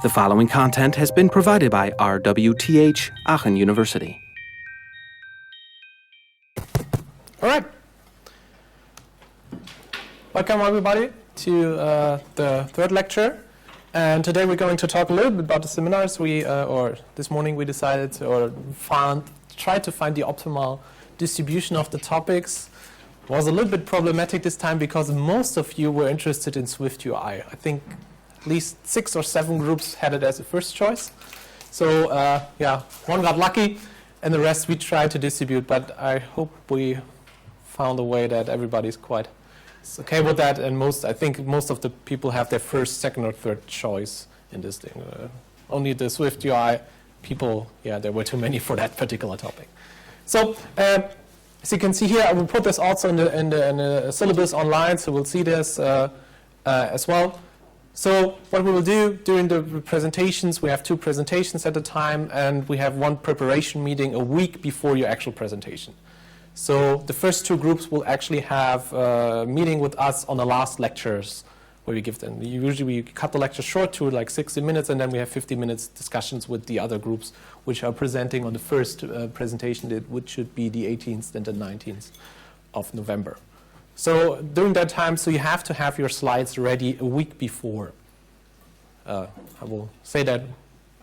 The following content has been provided by RWTH, Aachen University. All right. Welcome, everybody, to the third lecture. And today we're going to talk a little bit about the seminars. This morning we decided tried to find the optimal distribution of the topics. It was a little bit problematic this time because most of you were interested in Swift UI. I think at least 6 or 7 groups had it as a first choice. So one got lucky, and the rest we tried to distribute. But I hope we found a way that everybody's quite okay with that. And I think most of the people have their first, second, or third choice in this thing. Only the Swift UI people, there were too many for that particular topic. So as you can see here, I will put this also in the syllabus online, so we'll see this as well. So what we will do during the presentations, we have 2 presentations at a time, and we have 1 preparation meeting a week before your actual presentation. So the first 2 groups will actually have a meeting with us on the last lectures, where we give them. Usually we cut the lecture short to like 60 minutes, and then we have 50 minutes discussions with the other groups, which are presenting on the first presentation, which should be the 18th and the 19th of November. So during that time, you have to have your slides ready a week before. I will say that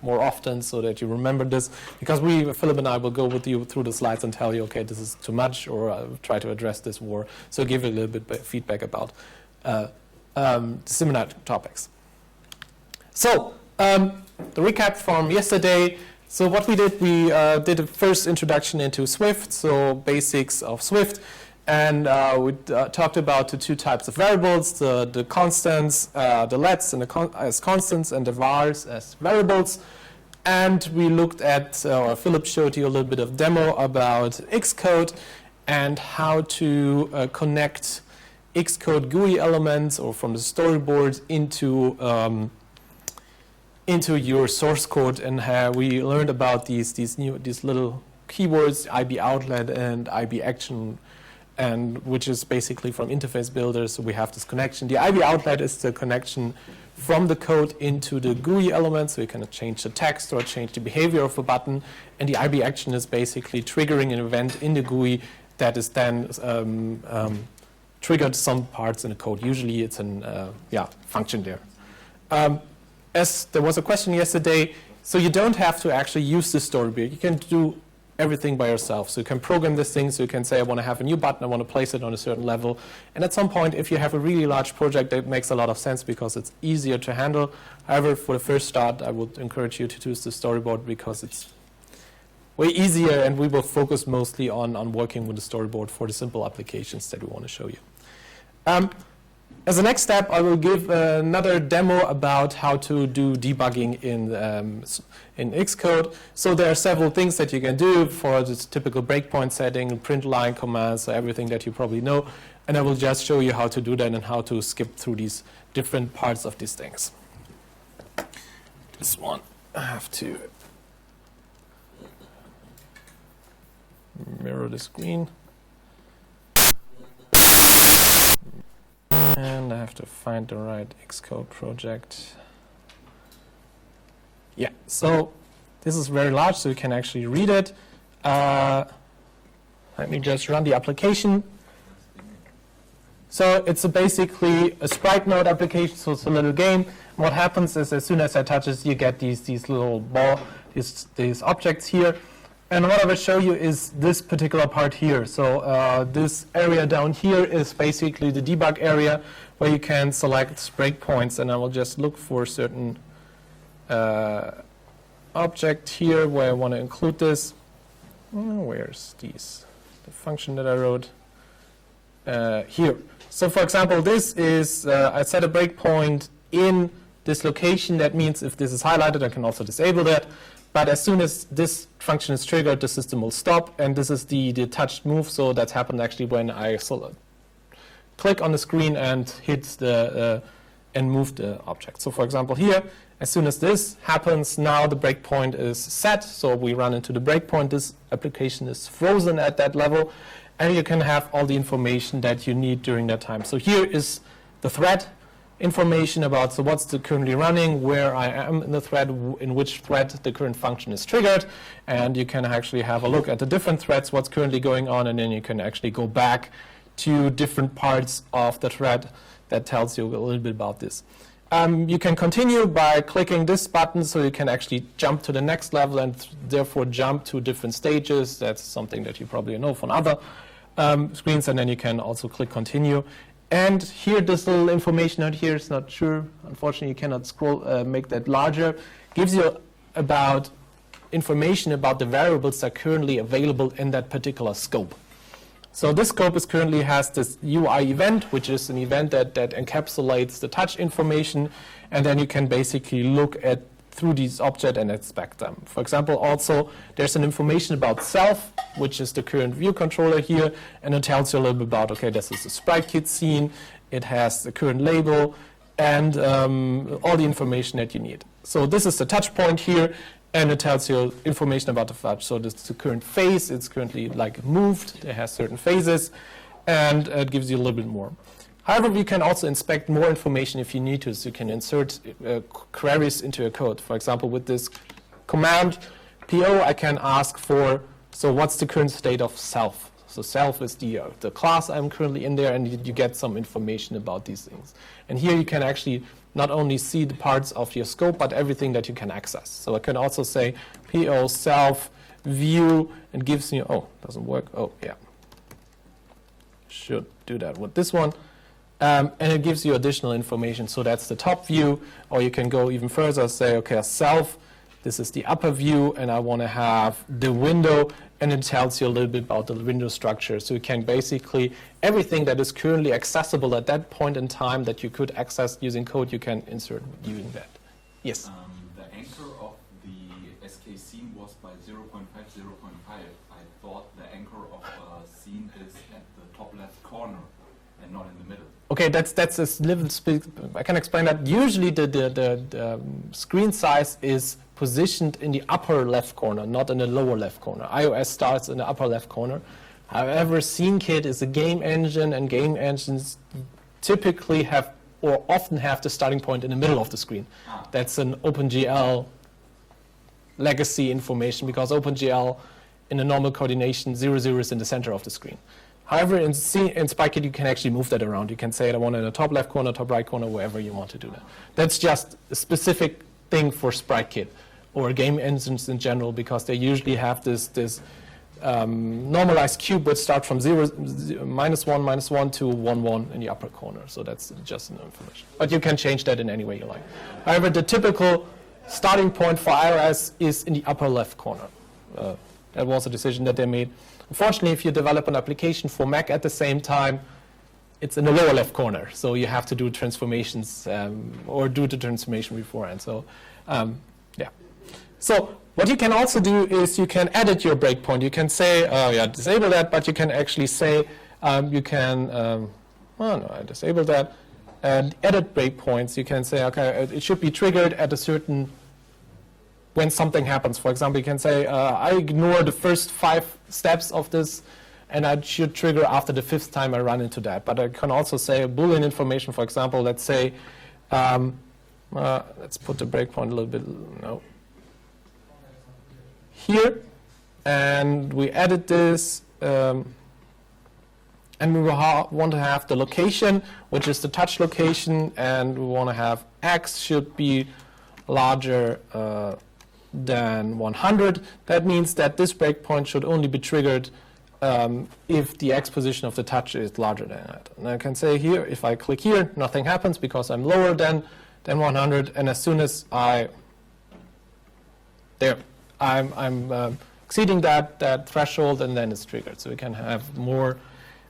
more often so that you remember this, because Philipp and I will go with you through the slides and tell you, okay, this is too much, or I'll try to address this more. So give you a little bit of feedback about seminar topics. So the recap from yesterday. So what we did did a first introduction into Swift, so basics of Swift. And we talked about the 2 types of variables, the constants, the lets as constants, and the vars as variables. And we looked at, Philipp showed you a little bit of demo about XCode and how to connect XCode GUI elements or from the storyboard into your source code. And we learned about these little keywords, IB outlet and IB action, and which is basically from interface builders. So we have this connection. The IB outlet is the connection from the code into the GUI element, so you can change the text or change the behavior of a button. And the IB action is basically triggering an event in the GUI that is then triggered some parts in the code. Usually it's a function there. As there was a question yesterday, so you don't have to actually use the storyboard. You can do everything by yourself. So you can program this thing, so you can say, I want to have a new button, I want to place it on a certain level. And at some point, if you have a really large project, that makes a lot of sense because it's easier to handle. However, for the first start, I would encourage you to use the storyboard because it's way easier, and we will focus mostly on working with the storyboard for the simple applications that we want to show you. As a next step, I will give another demo about how to do debugging in Xcode. So there are several things that you can do for this typical breakpoint setting, print line commands, so everything that you probably know. And I will just show you how to do that and how to skip through these different parts of these things. This one, I have to mirror the screen. And I have to find the right Xcode project. Yeah, so this is very large, so you can actually read it. Let me just run the application. So it's basically a sprite node application, so it's a little game. What happens is as soon as I touch it, you get these little these objects here. And what I will show you is this particular part here. So this area down here is basically the debug area where you can select breakpoints. And I will just look for a certain object here where I want to include this. Where's the function that I wrote? Here. So for example, this is, I set a breakpoint in this location. That means if this is highlighted, I can also disable that. But as soon as this function is triggered, the system will stop. And this is the touched move. So that's happened actually when I click on the screen and hit and move the object. So for example here, as soon as this happens, now the breakpoint is set. So we run into the breakpoint. This application is frozen at that level. And you can have all the information that you need during that time. So here is the thread. information about so what's currently running, where I am in the thread, in which thread the current function is triggered, and you can actually have a look at the different threads, what's currently going on, and then you can actually go back to different parts of the thread that tells you a little bit about this. You can continue by clicking this button, so you can actually jump to the next level and therefore jump to different stages. That's something that you probably know from other screens, and then you can also click continue. And here, this little information out here is not sure. Unfortunately, you cannot scroll, make that larger. Gives you about information about the variables that are currently available in that particular scope. So this scope currently has this UI event, which is an event that encapsulates the touch information, and then you can basically look at through these objects and inspect them. For example, also there's an information about self, which is the current view controller here, and it tells you a little bit about, okay, this is the SpriteKit scene, it has the current label, and all the information that you need. So this is the touch point here, and it tells you information about the touch. So this is the current phase, it's currently like moved, it has certain phases, and it gives you a little bit more. However, we can also inspect more information if you need to, so you can insert queries into your code. For example, with this command PO, I can ask for, so what's the current state of self? So self is the class I'm currently in there, and you get some information about these things. And here you can actually not only see the parts of your scope, but everything that you can access. So I can also say PO self view, and gives you, oh, doesn't work, oh yeah. Should do that with this one. And it gives you additional information. So that's the top view, or you can go even further, say, okay, self, this is the upper view, and I want to have the window, and it tells you a little bit about the window structure. So you can basically, everything that is currently accessible at that point in time that you could access using code, you can insert using that. Yes? The anchor of the SK scene was by 0.5, 0.5. I thought the anchor of a scene is at the top left corner and not in the middle. Okay, that's a little bit, I can explain that. Usually the screen size is positioned in the upper left corner, not in the lower left corner. iOS starts in the upper left corner. However, SceneKit is a game engine, and game engines typically have, or often have, the starting point in the middle of the screen. That's an OpenGL legacy information, because OpenGL in a normal coordination, 0, 0 is in the center of the screen. However, in SpriteKit, you can actually move that around. You can say, I want it in the top left corner, top right corner, wherever you want to do that. That's just a specific thing for SpriteKit or game engines in general, because they usually have this normalized cube which starts from -1, -1 to 1, 1 in the upper corner. So that's just an information. But you can change that in any way you like. However, the typical starting point for iOS is in the upper left corner. That was a decision that they made. Unfortunately, if you develop an application for Mac at the same time, it's in the lower left corner. So you have to do transformations or do the transformation beforehand. So, yeah. So what you can also do is you can edit your breakpoint. You can say, yeah, disable that, but you can actually say, you can, well, no, I disabled that, and edit breakpoints. You can say, okay, it should be triggered at a certain, when something happens. For example, you can say, I ignore the first 5 steps of this, and I should trigger after the 5th time I run into that. But I can also say a Boolean information. For example, let's say, let's put the breakpoint a little bit, no, here, and we edit this, and we want to have the location, which is the touch location, and we want to have X should be larger than 100. That means that this breakpoint should only be triggered if the X position of the touch is larger than that. And I can say here, if I click here, nothing happens because I'm lower than 100, and as soon as I'm exceeding that threshold, and then it's triggered. So we can have more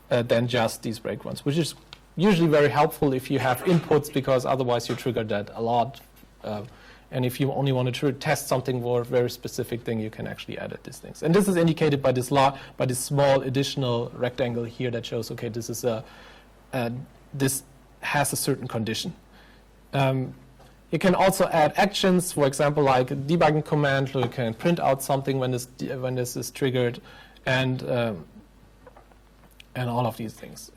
than just these breakpoints, which is usually very helpful if you have inputs, because otherwise you trigger that a lot. And if you only want to test something for a very specific thing, you can actually edit these things. And this is indicated by this small additional rectangle here that shows, okay, this is this has a certain condition. You can also add actions, for example, like a debugging command, so you can print out something when this is triggered, and all of these things.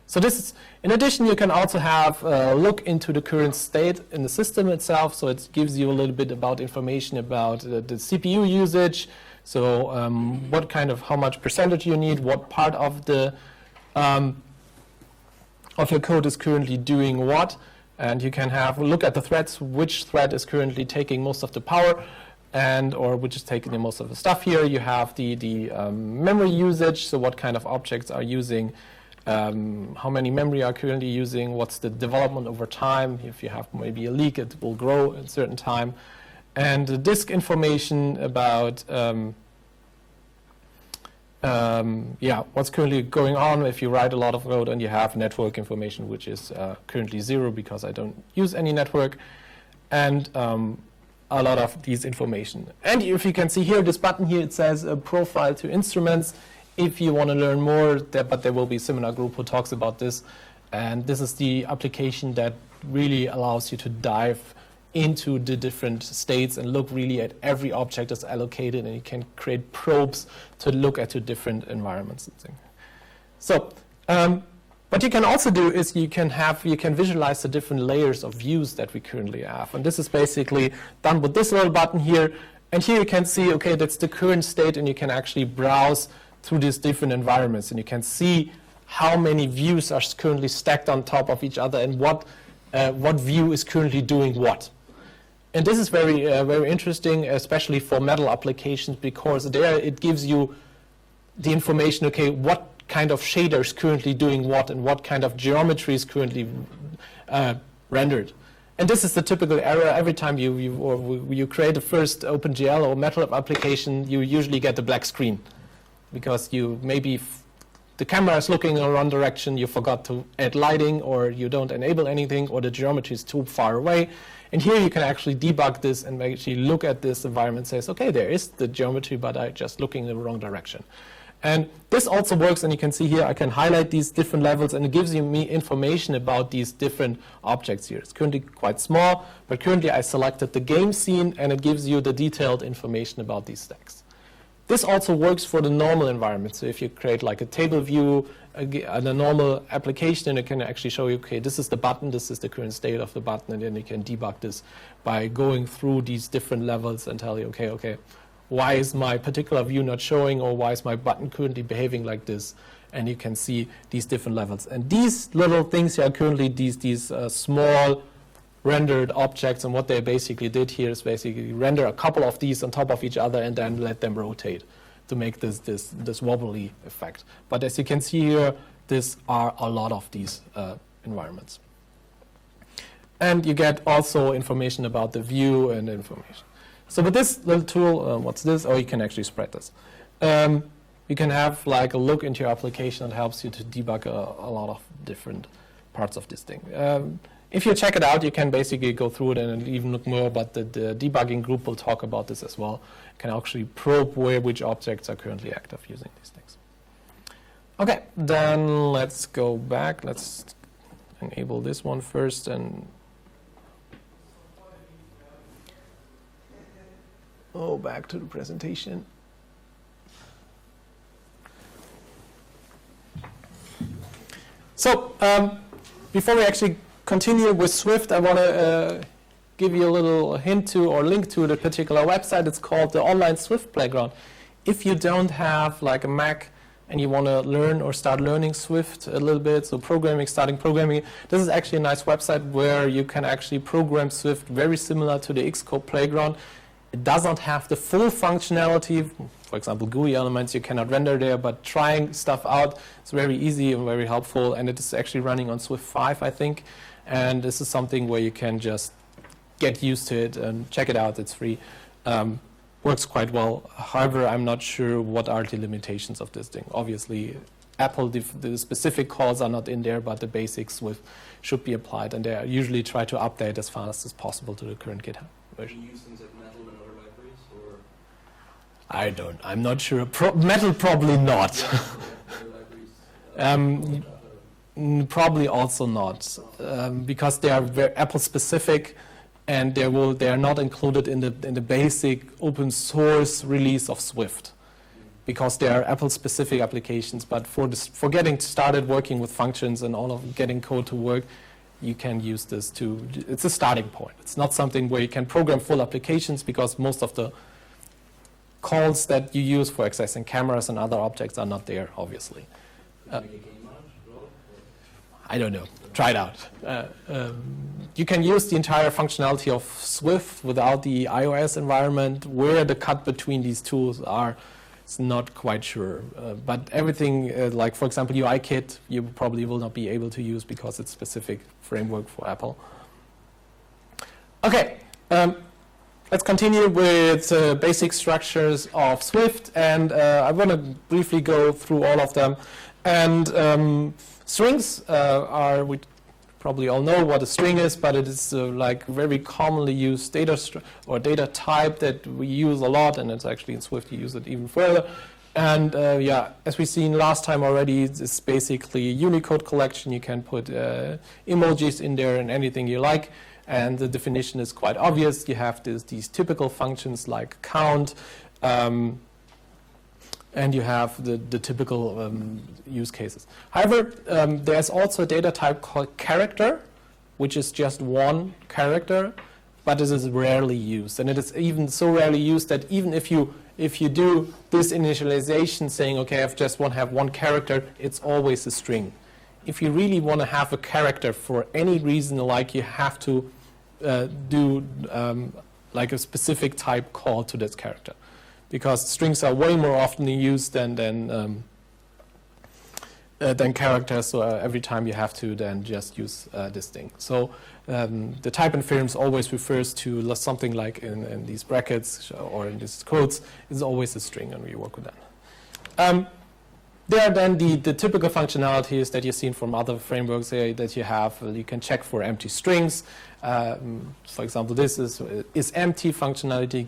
So this is, in addition, you can also have a look into the current state in the system itself. So it gives you a little bit about information about the CPU usage. So what kind of, how much percentage you need, what part of the of your code is currently doing what. And you can have a look at the threads, which thread is currently taking most of the power, and or which is taking the most of the stuff here. You have the memory usage, so what kind of objects are using, how many memory are currently using, what's the development over time. If you have maybe a leak, it will grow at a certain time. And the disk information about what's currently going on if you write a lot of code, and you have network information, which is currently 0 because I don't use any network, and a lot of these information. And if you can see here, this button here, it says profile to instruments. If you want to learn more, but there will be a seminar group who talks about this, and this is the application that really allows you to dive into the different states and look really at every object that's allocated, and you can create probes to look at the different environments and things. So what you can also do is you can visualize the different layers of views that we currently have, and this is basically done with this little button here. And here you can see, okay, that's the current state, and you can actually browse through these different environments, and you can see how many views are currently stacked on top of each other, and what view is currently doing what. And this is very interesting, especially for metal applications, because there it gives you the information, okay, what kind of shader is currently doing what, and what kind of geometry is currently rendered. And this is the typical error. Every time you create a first OpenGL or metal application, you usually get a black screen, because you maybe the camera is looking in the wrong direction, you forgot to add lighting, or you don't enable anything, or the geometry is too far away. And here you can actually debug this and actually look at this environment and says, okay, there is the geometry, but I'm just looking in the wrong direction. And this also works, and you can see here I can highlight these different levels, and it gives me information about these different objects here. It's currently quite small, but currently I selected the game scene, and it gives you the detailed information about these stacks. This also works for the normal environment. So if you create like a table view and a normal application, it can actually show you, okay, this is the button, this is the current state of the button, and then you can debug this by going through these different levels and tell you, okay, why is my particular view not showing, or why is my button currently behaving like this? And you can see these different levels. And these little things are currently these small rendered objects, and what they basically did here is basically render a couple of these on top of each other and then let them rotate to make this wobbly effect. But as you can see here, these are a lot of these environments. And you get also information about the view and information. So with this little tool, what's this? Oh, you can actually spread this. You can have like a look into your application that helps you to debug a lot of different parts of this thing. If you check it out, you can basically go through it and even look more, but the debugging group will talk about this as well. You can actually probe which objects are currently active using these things. Okay, then let's go back. Let's enable this one first and back to the presentation. So before we actually continue with Swift, I want to give you a little hint to or link to the particular website. It's called the Online SwiftPlayground. If you don't have like a Mac and you want to learn or start learning Swift a little bit, so starting programming, this is actually a nice website where you can actually program Swift very similar to the XCode Playground. It doesn't have the full functionality. For example, GUI elements you cannot render there, but trying stuff out is very easy and very helpful, and it is actually running on Swift 5, I think. And this is something where you can just get used to it and check it out. It's free. Works quite well. However, I'm not sure what are the limitations of this thing. Obviously, Apple, the specific calls are not in there, but the basics Swift should be applied, and they usually try to update as fast as possible to the current GitHub version. Do you use things like Metal and other libraries, or? I'm not sure. Metal probably not. Probably also not, because they are very Apple specific, and they are not included in the basic open source release of Swift, because they are Apple-specific applications. But for getting started working with functions and all of getting code to work, you can use this to. It's a starting point. It's not something where you can program full applications, because most of the calls that you use for accessing cameras and other objects are not there, obviously. I don't know. Try it out. You can use the entire functionality of Swift without the iOS environment. Where the cut between these tools are, it's not quite sure. But everything, like for example UIKit, you probably will not be able to use because it's specific framework for Apple. Okay, let's continue with basic structures of Swift, and I want to briefly go through all of them. And strings are, we probably all know what a string is, but it is like very commonly used data or data type that we use a lot, and it's actually in Swift you use it even further. And yeah, as we've seen last time already, it's basically a Unicode collection. You can put emojis in there and anything you like, and the definition is quite obvious. You have these typical functions like count, and you have the typical use cases. However, there's also a data type called character, which is just one character, but it is rarely used. And it is even so rarely used that even if you do this initialization saying, okay, I just want to have one character, it's always a string. If you really want to have a character for any reason, like you have to do like a specific type call to this character, because strings are way more often used than characters. So every time you have to then just use this thing. So the type inference always refers to something like in these brackets or in these quotes is always a string, and we work with that. There are then the typical functionalities that you've seen from other frameworks that you have. You can check for empty strings. For example, this is empty functionality,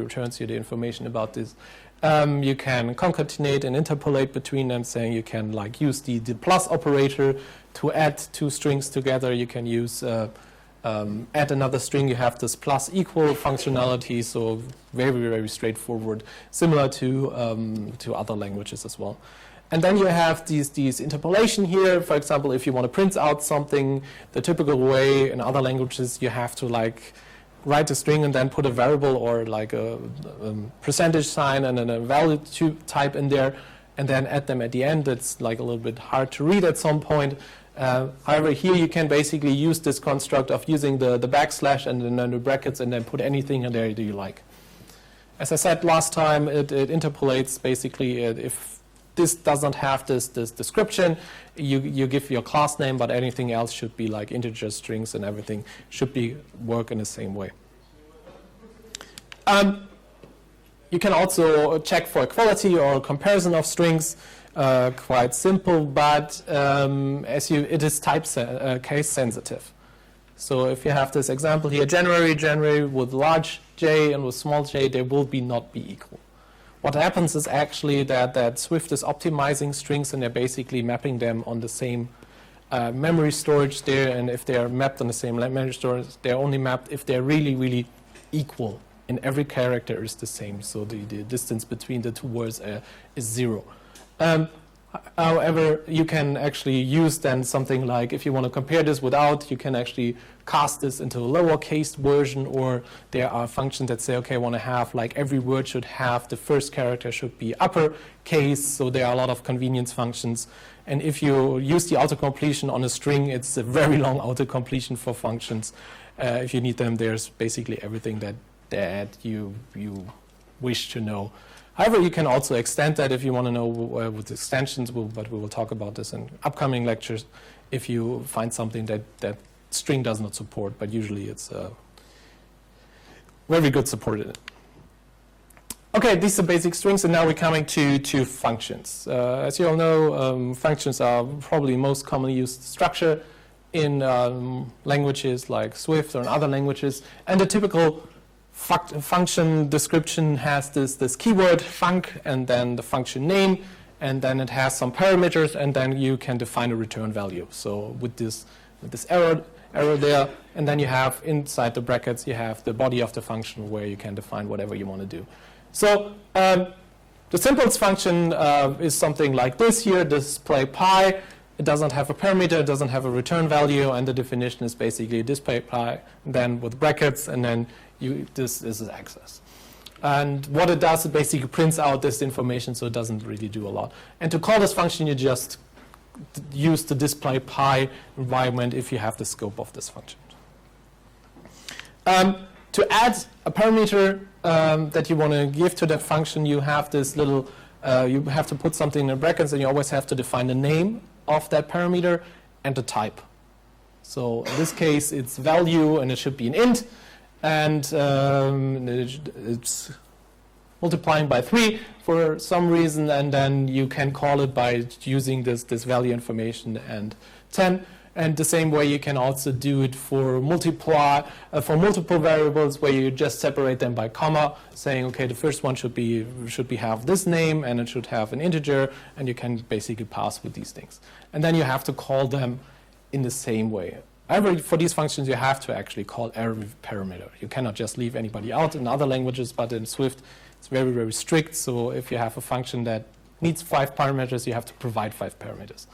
returns you the information about this. You can concatenate and interpolate between them, saying you can like use the plus operator to add two strings together. You can use add another string. You have this plus equal functionality, so very, very straightforward, similar to other languages as well. And then you have these interpolation here. For example, if you want to print out something, the typical way in other languages, you have to like write a string and then put a variable or like a percentage sign and then a value type in there, and then add them at the end. It's like a little bit hard to read at some point. However, here you can basically use this construct of using the backslash and then the brackets and then put anything in there that you like. As I said last time, it interpolates basically if this does not have this description, you give your class name, but anything else should be like integer strings, and everything should work in the same way. You can also check for equality or comparison of strings. Quite simple, but it is case sensitive. So if you have this example here, January with large J and with small j, they will not be equal. What happens is actually that Swift is optimizing strings, and they're basically mapping them on the same memory storage there. And if they are mapped on the same memory storage, they're only mapped if they're really, really equal. And every character is the same. So the distance between the two words is 0. However, you can actually use then something like, if you want to compare this without, you can actually cast this into a lowercase version, or there are functions that say, okay, I want to have like every word should have the first character should be uppercase. So there are a lot of convenience functions. And if you use the autocompletion on a string, it's a very long autocompletion for functions. If you need them, there's basically everything that you wish to know. However, you can also extend that if you want to know with extensions, but we will talk about this in upcoming lectures, if you find something that string does not support, but usually it's very good supported. Okay, these are basic strings, and now we're coming to functions. As you all know, functions are probably most commonly used structure in languages like Swift or in other languages, and the typical function description has this keyword func, and then the function name, and then it has some parameters, and then you can define a return value. So with this arrow there, and then you have inside the brackets you have the body of the function where you can define whatever you want to do. So The simplest function is something like this here, display pi. It doesn't have a parameter, it doesn't have a return value, and the definition is basically display pi, then with brackets, and then this is access. And what it does, it basically prints out this information, so it doesn't really do a lot. And to call this function, you just use the display pi environment if you have the scope of this function. To add a parameter that you want to give to that function, you have this little, you have to put something in the brackets, and you always have to define the name of that parameter and the type. So in this case, it's value, and it should be an int, and it's multiplying by 3 for some reason, and then you can call it by using this value information and 10. And the same way you can also do it for multiple variables, where you just separate them by comma, saying, okay, the first one should have this name, and it should have an integer, and you can basically pass with these things. And then you have to call them in the same way. However, for these functions, you have to actually call every parameter. You cannot just leave anybody out in other languages, but in Swift, it's very, very strict. So if you have a function that needs 5 parameters, you have to provide 5 parameters.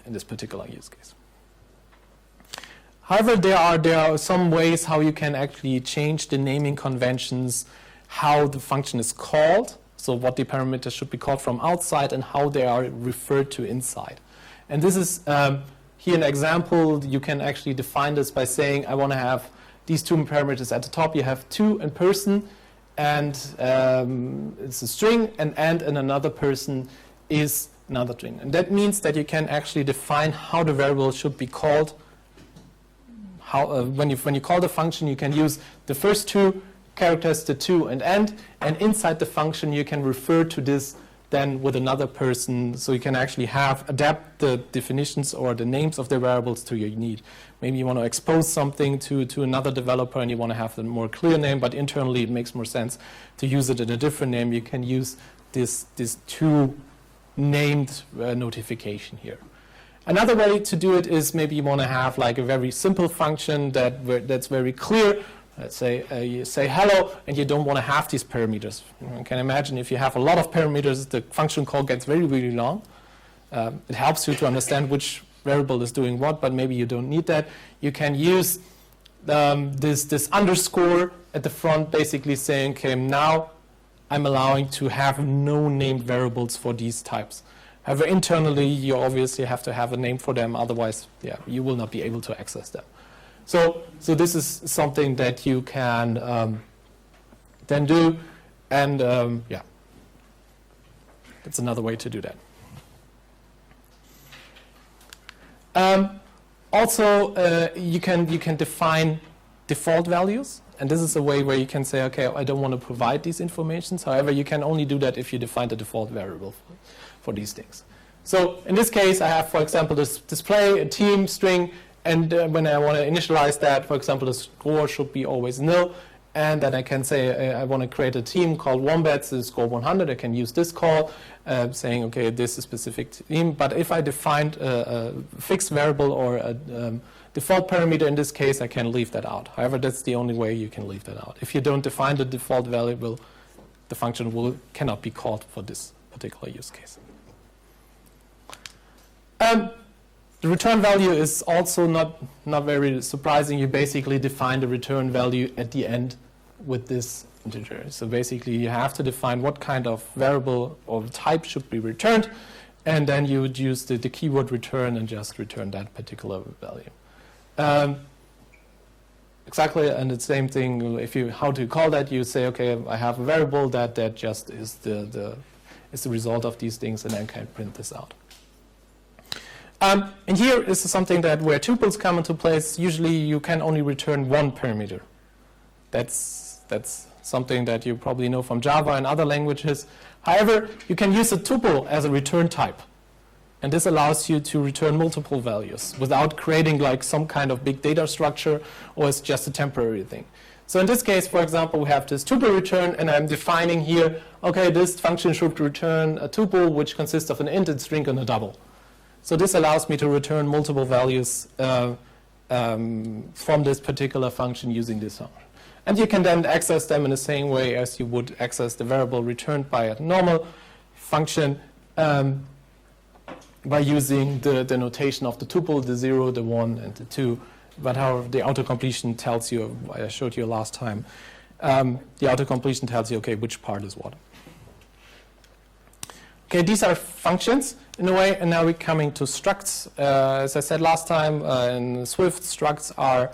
In this particular use case. However, there are some ways how you can actually change the naming conventions, how the function is called, so what the parameters should be called from outside, and how they are referred to inside. And this is here an example. You can actually define this by saying, I want to have these 2 parameters at the top. You have to and person, and it's a string, and another person is another string. And that means that you can actually define how the variable should be called. When you call the function, you can use the first 2 characters, the to and inside the function you can refer to this then with another person, so you can actually adapt the definitions or the names of the variables to your need. Maybe you want to expose something to another developer and you want to have a more clear name, but internally it makes more sense to use it in a different name. You can use this to named notification here. Another way to do it is maybe you want to have like a very simple function that's very clear. Let's say you say hello, and you don't want to have these parameters. You can imagine if you have a lot of parameters, the function call gets very, really long. It helps you to understand which variable is doing what, but maybe you don't need that. You can use this underscore at the front, basically saying, okay, now I'm allowing to have no named variables for these types. However, internally, you obviously have to have a name for them, otherwise, you will not be able to access them. So this is something that you can then do, and that's another way to do that. Also, you can define default values. And this is a way where you can say, okay, I don't want to provide these informations. However, you can only do that if you define the default variable for these things. So in this case, I have, for example, this display, a team string, and when I want to initialize that, for example, the score should be always nil. And then I can say I want to create a team called Wombats, the score 100. I can use this call, saying, okay, this is a specific team. But if I defined a fixed variable or a default parameter in this case, I can leave that out. However, that's the only way you can leave that out. If you don't define the default variable, the function cannot be called for this particular use case. The return value is also not very surprising. You basically define the return value at the end with this integer. So basically, you have to define what kind of variable or type should be returned, and then you would use the keyword return and just return that particular value. Exactly, and the same thing. How to call that? You say, okay, I have a variable that just is the result of these things, and then can print this out. And here is something where tuples come into place. Usually, you can only return one parameter. That's something that you probably know from Java and other languages. However, you can use a tuple as a return type. And this allows you to return multiple values without creating like some kind of big data structure, or it's just a temporary thing. So in this case, for example, we have this tuple return, and I'm defining here, okay, this function should return a tuple which consists of an int, a string, and a double. So this allows me to return multiple values from this particular function using this function. And you can then access them in the same way as you would access the variable returned by a normal function by using the notation of the tuple, the 0, the 1, and the 2. But however, the autocompletion tells you, I showed you last time, the autocompletion tells you, okay, which part is what. Okay, these are functions in a way, and now we're coming to structs. As I said last time, in Swift, structs are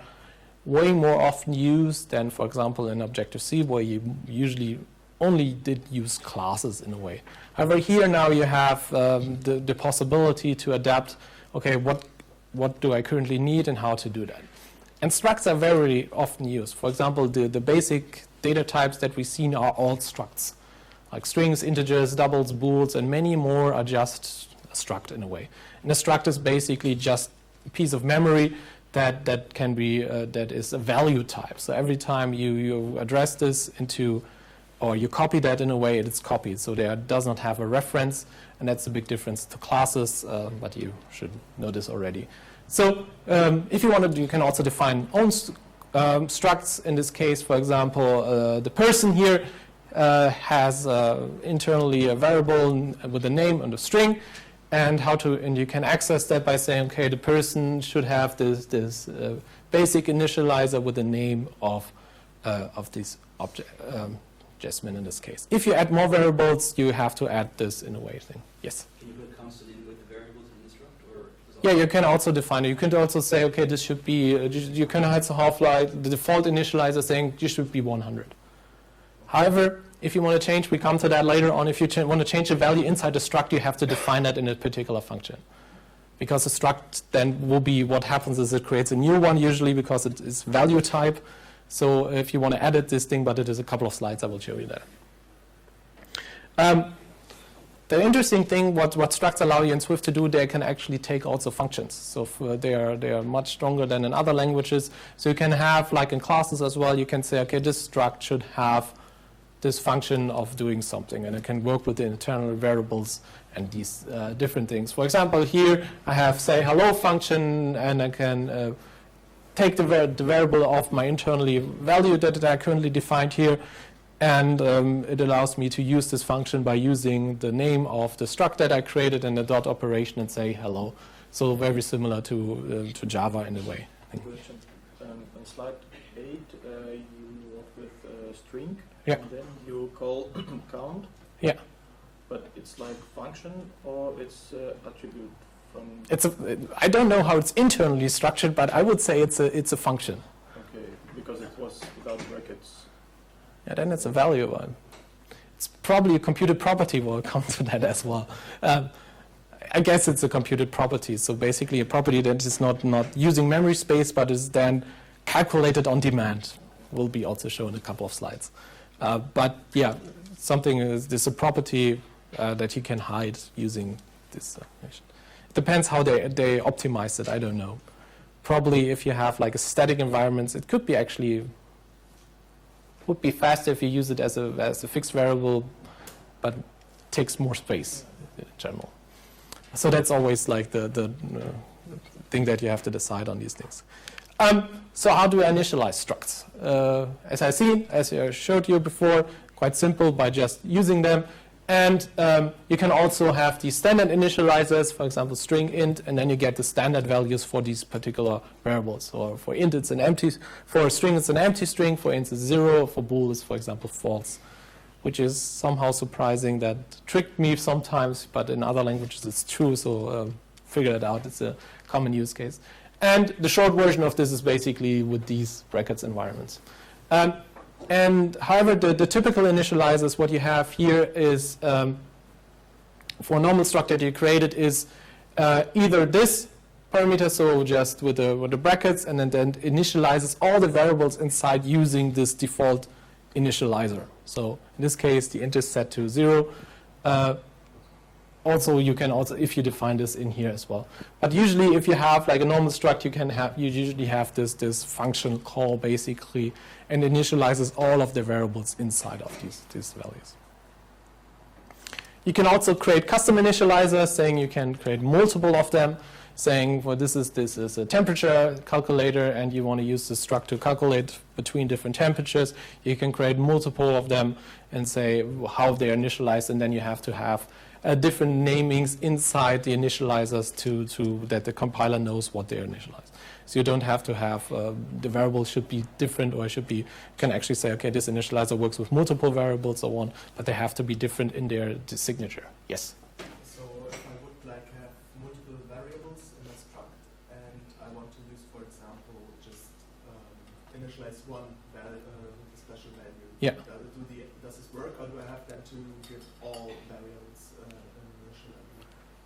way more often used than, for example, in Objective-C, where you usually only did use classes in a way. However, here now you have the possibility to adapt, okay, what do I currently need and how to do that. And structs are very often used. For example, the basic data types that we've seen are all structs. Like strings, integers, doubles, bools, and many more are just a struct in a way. And a struct is basically just a piece of memory that can be, that is a value type. So every time you address this into, or you copy that in a way, it's copied. So there does not have a reference, and that's a big difference to classes, but you should know this already. So if you wanted, you can also define own structs. In this case, for example, the person here has internally a variable with a name and a string, and you can access that by saying, okay, the person should have this basic initializer with the name of this object, Jasmine in this case. If you add more variables, you have to add this in a way thing. Yes. Can you put constant in with the variables in the struct, or? Yeah, you can also define it. You can also say, okay, this should be. You can have like the default initializer saying this should be 100. However, if you want to change, we come to that later on. If you want to change a value inside the struct, you have to define that in a particular function. Because the struct then will be, what happens is it creates a new one usually because it is value type. So if you want to edit this thing, but it is a couple of slides, I will show you that. The interesting thing, what structs allow you in Swift to do, they can actually take also functions. So they are much stronger than in other languages. So you can have, like in classes as well, you can say, okay, this struct should have this function of doing something, and it can work with the internal variables and these different things. For example, here I have say hello function, and I can take the variable of my internally value that I currently defined here, and it allows me to use this function by using the name of the struct that I created and the dot operation and say hello. So very similar to Java in a way. Question. On slide 8, you work with string. Yeah. And then you call count. Yeah. But it's like function, or it's attribute from. I don't know how it's internally structured, but I would say it's a function. Okay, because it was without brackets. Yeah, then it's a value one. It's probably a computed property. We'll come to that as well. I guess it's a computed property. So basically, a property that is not using memory space, but is then calculated on demand. Will be also shown in a couple of slides. But yeah, something is a property that you can hide using this information. It depends how they optimize it. I don't know. Probably if you have like a static environment, it could be actually would be faster if you use it as a fixed variable, but takes more space in general. So that's always like the thing that you have to decide on these things. So how do I initialize structs? As I showed you before, quite simple by just using them. And you can also have the standard initializers, for example, string int, and then you get the standard values for these particular variables. Or for int, it's an empty, for a string, it's an empty string. For int, it's 0. For bool, it's, for example, false, which is somehow surprising. That tricked me sometimes, but in other languages it's true, so figure it out. It's a common use case. And the short version of this is basically with these brackets environments. And however, the typical initializers, what you have here is, for a normal struct that you created, is either this parameter, so just with the brackets, and then initializes all the variables inside using this default initializer. So in this case, the int is set to 0. Also, you can also, if you define this in here as well. But usually, if you have like a normal struct, you usually have this function call basically, and initializes all of the variables inside of these values. You can also create custom initializers, saying you can create multiple of them. saying, well, this is a temperature calculator, and you want to use the struct to calculate between different temperatures. You can create multiple of them and say how they're initialized, and then you have to have different namings inside the initializers to that the compiler knows what they're initialized. So you don't have to have the variables should be different, or you can actually say, okay, this initializer works with multiple variables, so on, but they have to be different in their signature. Yes? So if I would like have multiple variables in a struct, and I want to use, for example, just initialize one with a special value. Yeah. Does this work, or do I have then to give all variables an initial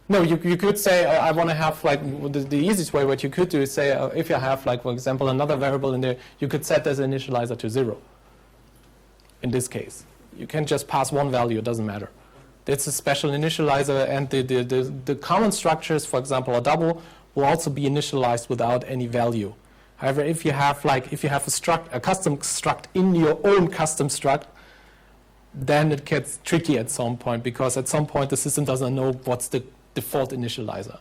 value? No, you could say, I want to have, like, the easiest way, what you could do is say, if you have, like, for example, another variable in there, you could set this initializer to 0. In this case. You can just pass one value, it doesn't matter. It's a special initializer, and the common structures, for example, a double, will also be initialized without any value. However, if you have a custom struct in your own custom struct, then it gets tricky at some point, because at some point the system doesn't know what's the default initializer.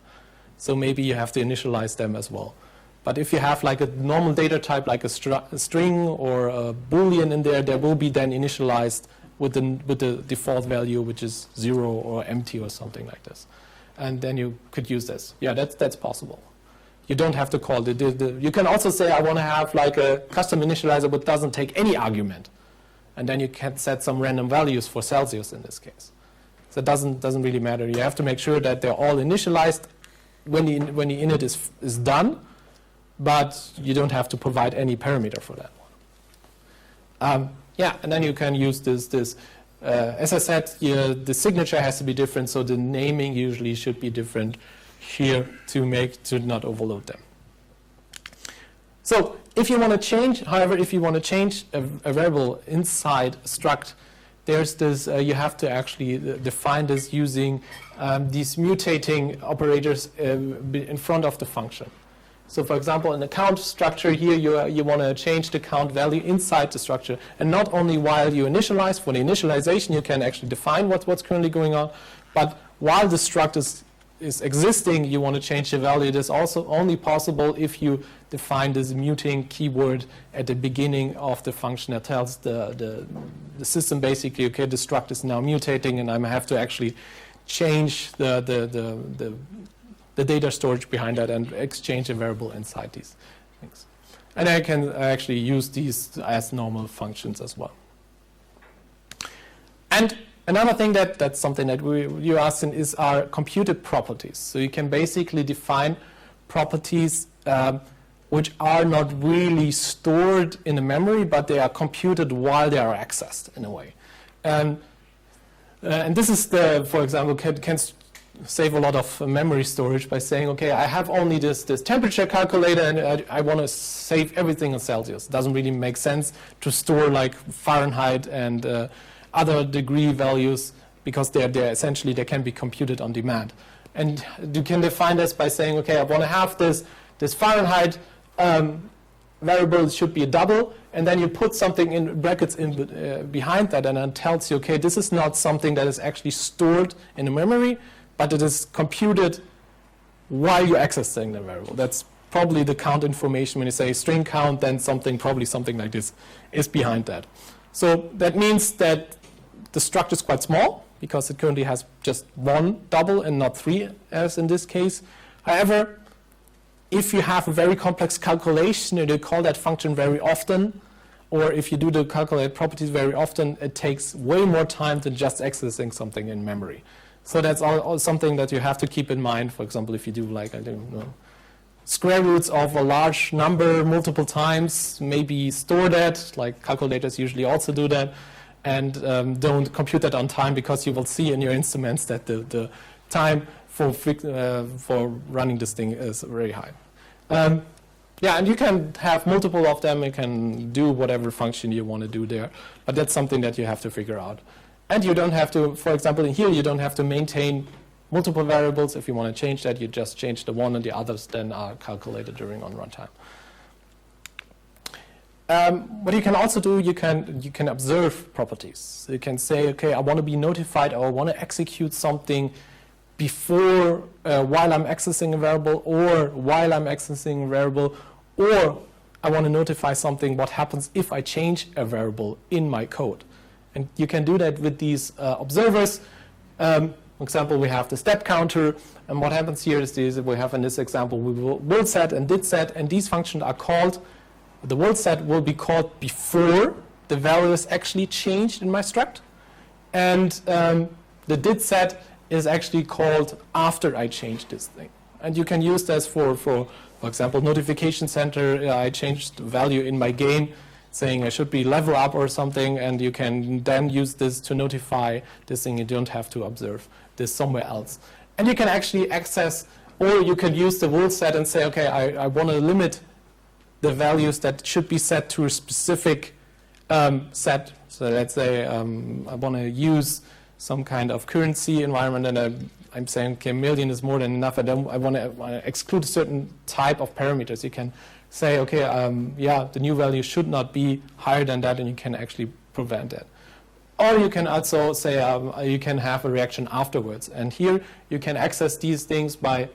So maybe you have to initialize them as well. But if you have like a normal data type, like a string or a Boolean in there, will be then initialized with the default value, which is 0 or empty or something like this. And then you could use this. Yeah, that's possible. You don't have to call it. You can also say, I want to have like a custom initializer but doesn't take any argument. And then you can set some random values for Celsius in this case. So it doesn't really matter. You have to make sure that they're all initialized when the init is done, but you don't have to provide any parameter for that one. Yeah, and then you can use this. As I said, the signature has to be different, so the naming usually should be different here to not overload them. So if you want to change, however, if you want to change a variable inside a struct, there's this, you have to actually define this using these mutating operators in front of the function. So for example, in the count structure here, you want to change the count value inside the structure. And not only while you initialize, for the initialization, you can actually define what's currently going on, but while the struct is existing, you want to change the value. It is also only possible if you define this muting keyword at the beginning of the function that tells the system basically, okay, the struct is now mutating, and I have to actually change the data storage behind that and exchange a variable inside these things. And I can actually use these as normal functions as well. And another thing that's something that you're asking is our computed properties. So you can basically define properties which are not really stored in the memory, but they are computed while they are accessed in a way. And this is for example, can save a lot of memory storage by saying, okay, I have only this temperature calculator, and I want to save everything in Celsius. It doesn't really make sense to store like Fahrenheit and other degree values, because they're essentially, they can be computed on demand. And you can define this by saying, okay, I want to have this Fahrenheit variable should be a double, and then you put something in brackets behind that, and it tells you, okay, this is not something that is actually stored in the memory, but it is computed while you're accessing the variable. That's probably the count information. When you say string count, then probably something like this is behind that. So that means that the struct is quite small, because it currently has just one double and not 3, as in this case. However, if you have a very complex calculation and you call that function very often, or if you do the calculate properties very often, it takes way more time than just accessing something in memory. So that's all something that you have to keep in mind. For example, if you do like, I don't know, square roots of a large number multiple times, maybe store that, like calculators usually also do that, and don't compute that on time, because you will see in your instruments that the time for running this thing is very high. Yeah, and you can have multiple of them. You can do whatever function you want to do there, but that's something that you have to figure out. And you don't have to, for example, in here, you don't have to maintain multiple variables. If you want to change that, you just change the one, and the others then are calculated during on runtime. What you can also do, you can observe properties. So you can say, okay, I want to be notified, or I want to execute something before, while I'm accessing a variable, or while I'm accessing a variable, or I want to notify something what happens if I change a variable in my code. And you can do that with these observers. For example, we have the step counter, and what happens here is we have in this example, we will set and did set, and these functions are called, the will set will be called before the value is actually changed in my struct, and the did set is actually called after I change this thing. And you can use this for example, notification center, I changed the value in my game, saying I should be level up or something, and you can then use this to notify this thing. You don't have to observe this somewhere else. And you can actually access, or you can use the will set and say, okay, I want to limit the values that should be set to a specific set. So let's say I want to use some kind of currency environment, and I'm saying, okay, 1 million is more than enough. I want to exclude a certain type of parameters. You can say, okay, yeah, the new value should not be higher than that, and you can actually prevent that. Or you can also say you can have a reaction afterwards. And here you can access these things by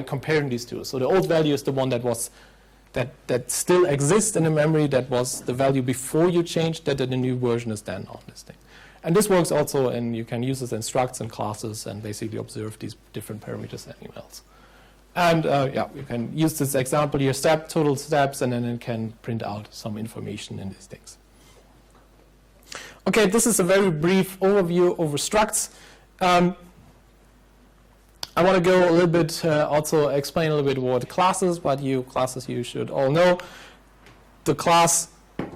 comparing these two. So the old value is the one that still exists in the memory, that was the value before you changed that, and the new version is then on this thing. And this works also, and you can use this in structs and classes and basically observe these different parameters anywhere else. And yeah, you can use this example here, total steps, and then it can print out some information in these things. Okay, this is a very brief overview over structs. I want to go a little bit, also explain a little bit what classes you should all know. The class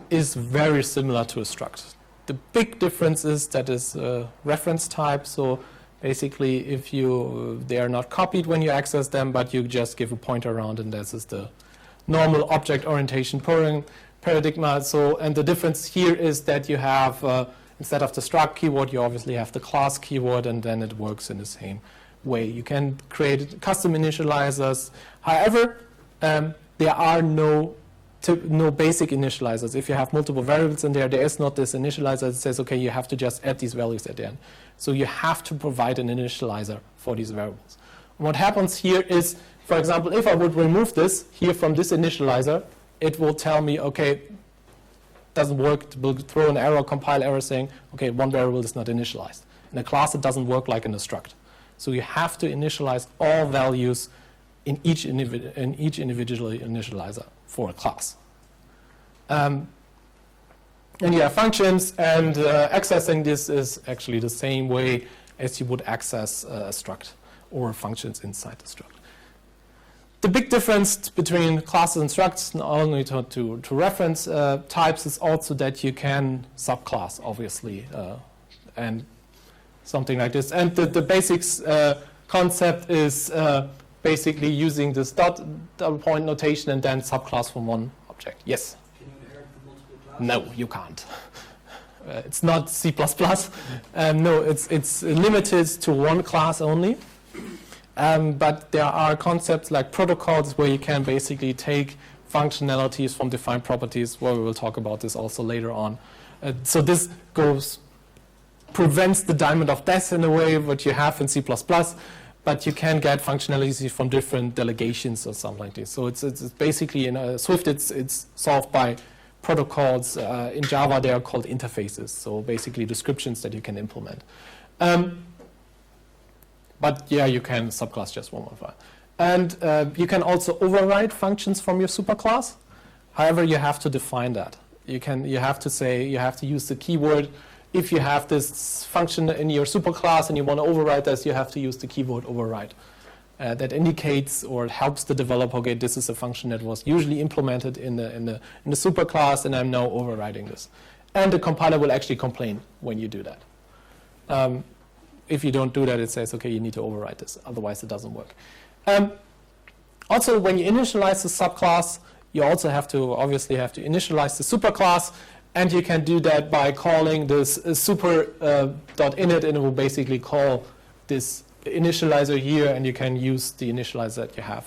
is very similar to a struct. The big difference is that it's a reference type, so basically if they are not copied when you access them, but you just give a pointer around, and this is the normal object orientation paradigm. So, and the difference here is that you have, instead of the struct keyword, you obviously have the class keyword, and then it works in the same way. You can create custom initializers. However, there are no basic initializers. If you have multiple variables in there is not this initializer that says, okay, you have to just add these values at the end. So you have to provide an initializer for these variables. What happens here is, for example, if I would remove this here from this initializer, it will tell me, okay, doesn't work. It will throw an error, compile error saying, okay, one variable is not initialized. In a class, it doesn't work like in a struct. So you have to initialize all values in each individual initializer for a class. And you have functions, and accessing this is actually the same way as you would access a struct or functions inside the struct. The big difference between classes and structs, not only to reference types, is also that you can subclass, obviously, and something like this. And the basics concept is basically using this double point notation and then subclass from one object. Yes? Can you inherit from multiple classes? No, you can't. It's not C++. No, it's limited to one class only. But there are concepts like protocols where you can basically take functionalities from defined properties, where we will talk about this also later on. So this prevents the diamond of death in a way, what you have in C++, but you can get functionalities from different delegations or something like this. So it's basically in Swift, it's solved by protocols. In Java, they are called interfaces, so basically descriptions that you can implement. But yeah, you can subclass just one file. And you can also override functions from your superclass. However, you have to define that. You have to say, you have to use the keyword. If you have this function in your superclass and you want to override this, you have to use the keyword override. That indicates or helps the developer, okay, this is a function that was usually implemented in the superclass, and I'm now overriding this. And the compiler will actually complain when you do that. If you don't do that, it says, okay, you need to override this, otherwise it doesn't work. Also, when you initialize the subclass, you also obviously have to initialize the superclass, and you can do that by calling this super.init, and it will basically call this initializer here, and you can use the initializer that you have.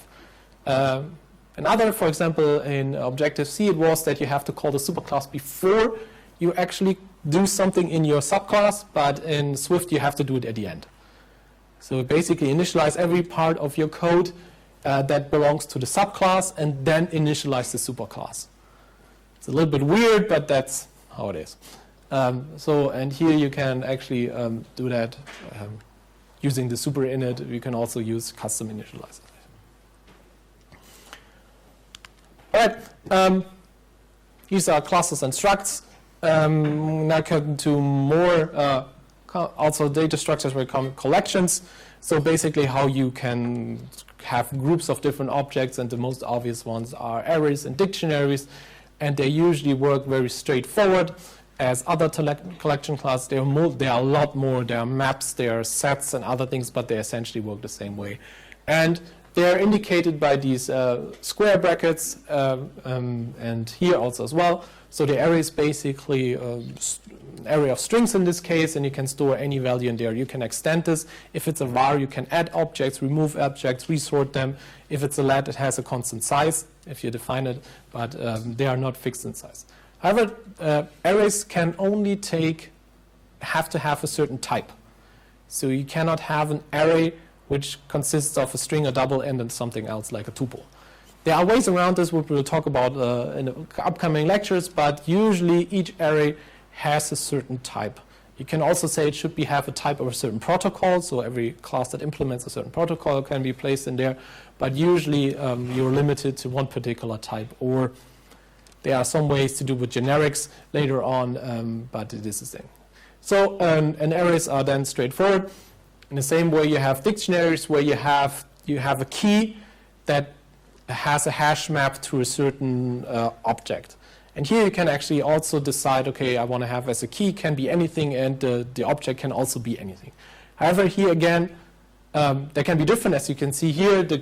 Another, for example, in Objective-C, it was that you have to call the superclass before you actually do something in your subclass, but in Swift you have to do it at the end. So basically initialize every part of your code that belongs to the subclass and then initialize the superclass. It's a little bit weird, but that's how it is. And here you can actually do that using the super init. You can also use custom initializer. All right, these are classes and structs. Now come to more also data structures will come collections. So basically how you can have groups of different objects, and the most obvious ones are arrays and dictionaries, and they usually work very straightforward. As other collection classes, there are a lot more. There are maps, there are sets and other things, but they essentially work the same way. And they are indicated by these square brackets, and here also as well. So the array is basically an array of strings in this case, and you can store any value in there. You can extend this. If it's a var, you can add objects, remove objects, resort them. If it's a let, it has a constant size if you define it, but they are not fixed in size. However, arrays can only have to have a certain type. So you cannot have an array which consists of a string, a double, and then something else like a tuple. There are ways around this, which we'll talk about in the upcoming lectures, but usually each array has a certain type. You can also say it should have a type of a certain protocol, so every class that implements a certain protocol can be placed in there, but usually you're limited to one particular type, or there are some ways to do with generics later on, but this is the thing. So and arrays are then straightforward. In the same way, you have dictionaries where you have a key that has a hash map to a certain object. And here you can actually also decide, okay, I want to have as a key can be anything, and the object can also be anything. However, here again, they can be different. As you can see here, the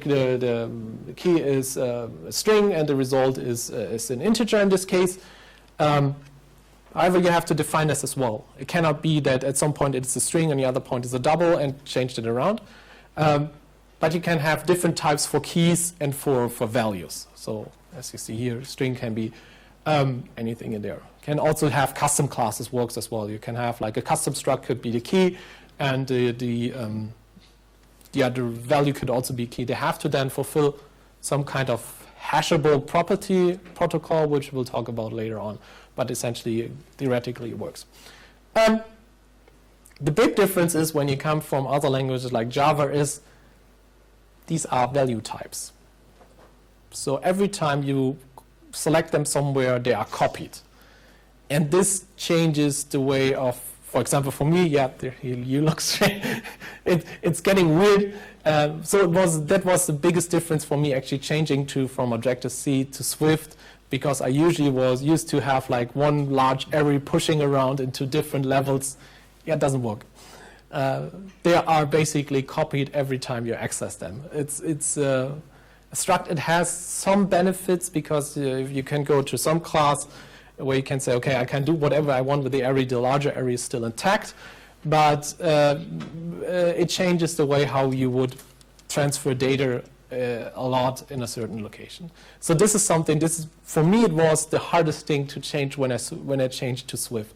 key is a string, and the result is an integer in this case. However, you have to define this as well. It cannot be that at some point it's a string and the other point is a double and change it around. But you can have different types for keys and for values. So as you see here, string can be anything in there. You can also have custom classes works as well. You can have like a custom struct could be the key, and the other value could also be key. They have to then fulfill some kind of hashable property protocol, which we'll talk about later on. But essentially, theoretically, it works. The big difference is when you come from other languages like Java is these are value types. So every time you select them somewhere, they are copied. And this changes the way of, for example, for me, yeah, you look straight. It's getting weird. So that was the biggest difference for me, actually changing from Objective-C to Swift, because I usually was used to have like one large array pushing around into different levels. Yeah, it doesn't work. They are basically copied every time you access them. It's a struct. It has some benefits because you can go to some class where you can say, okay, I can do whatever I want with the array. The larger array is still intact, but it changes the way how you would transfer data a lot in a certain location. So this is something. For me, it was the hardest thing to change when I changed to Swift.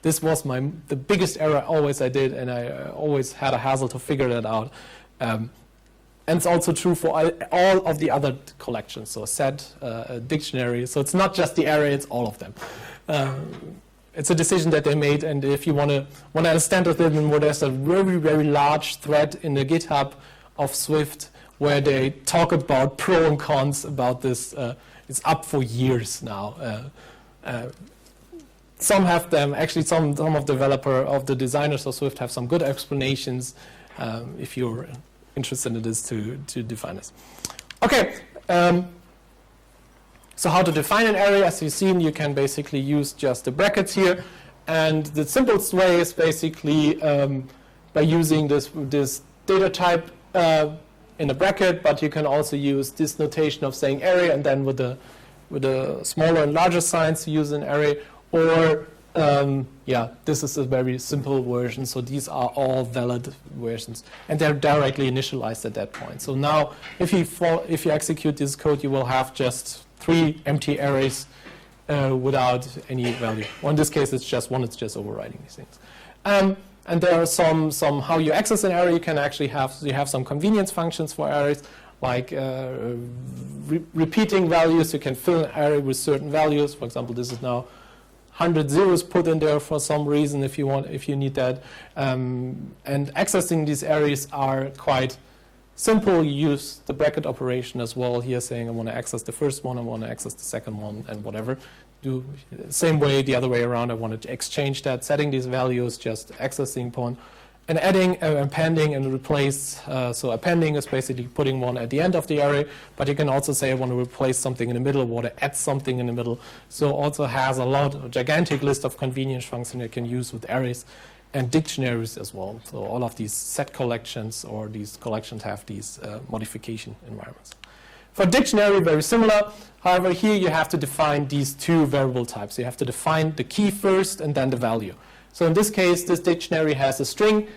This was the biggest error I did, and I always had a hassle to figure that out. And it's also true for all of the other collections, so set, dictionary. So it's not just the array, it's all of them. It's a decision that they made, and if you want to understand it, there's a very, very large thread in the GitHub of Swift where they talk about pro and cons about this. It's up for years now. Some have them, actually some of the designers of Swift have some good explanations if you're interested in this to define this. Okay, so how to define an array? As you've seen, you can basically use just the brackets here, and the simplest way is basically by using this data type in a bracket, but you can also use this notation of saying array, and then with the smaller and larger signs to use an array, or this is a very simple version, so these are all valid versions, and they're directly initialized at that point. So now, if you execute this code, you will have just 3 empty arrays without any value. Or in this case, it's just one. It's just overriding these things. And there are some how you access an array. You can actually have some convenience functions for arrays, like repeating values. You can fill an array with certain values. For example, this is now 100 zeros put in there for some reason if you need that. And accessing these arrays are quite simple. You use the bracket operation as well here, saying I want to access the first one, I want to access the second one, and whatever. Do same way the other way around. I wanted to exchange that, setting these values, just accessing point, and adding, appending, and replace. So appending is basically putting one at the end of the array, but you can also say I want to replace something in the middle, I want to add something in the middle. So also has a gigantic list of convenience functions you can use with arrays and dictionaries as well. So all of these set collections or these collections have these modification environments. For dictionary, very similar. However, here you have to define these two variable types. You have to define the key first and then the value. So in this case, this dictionary has a string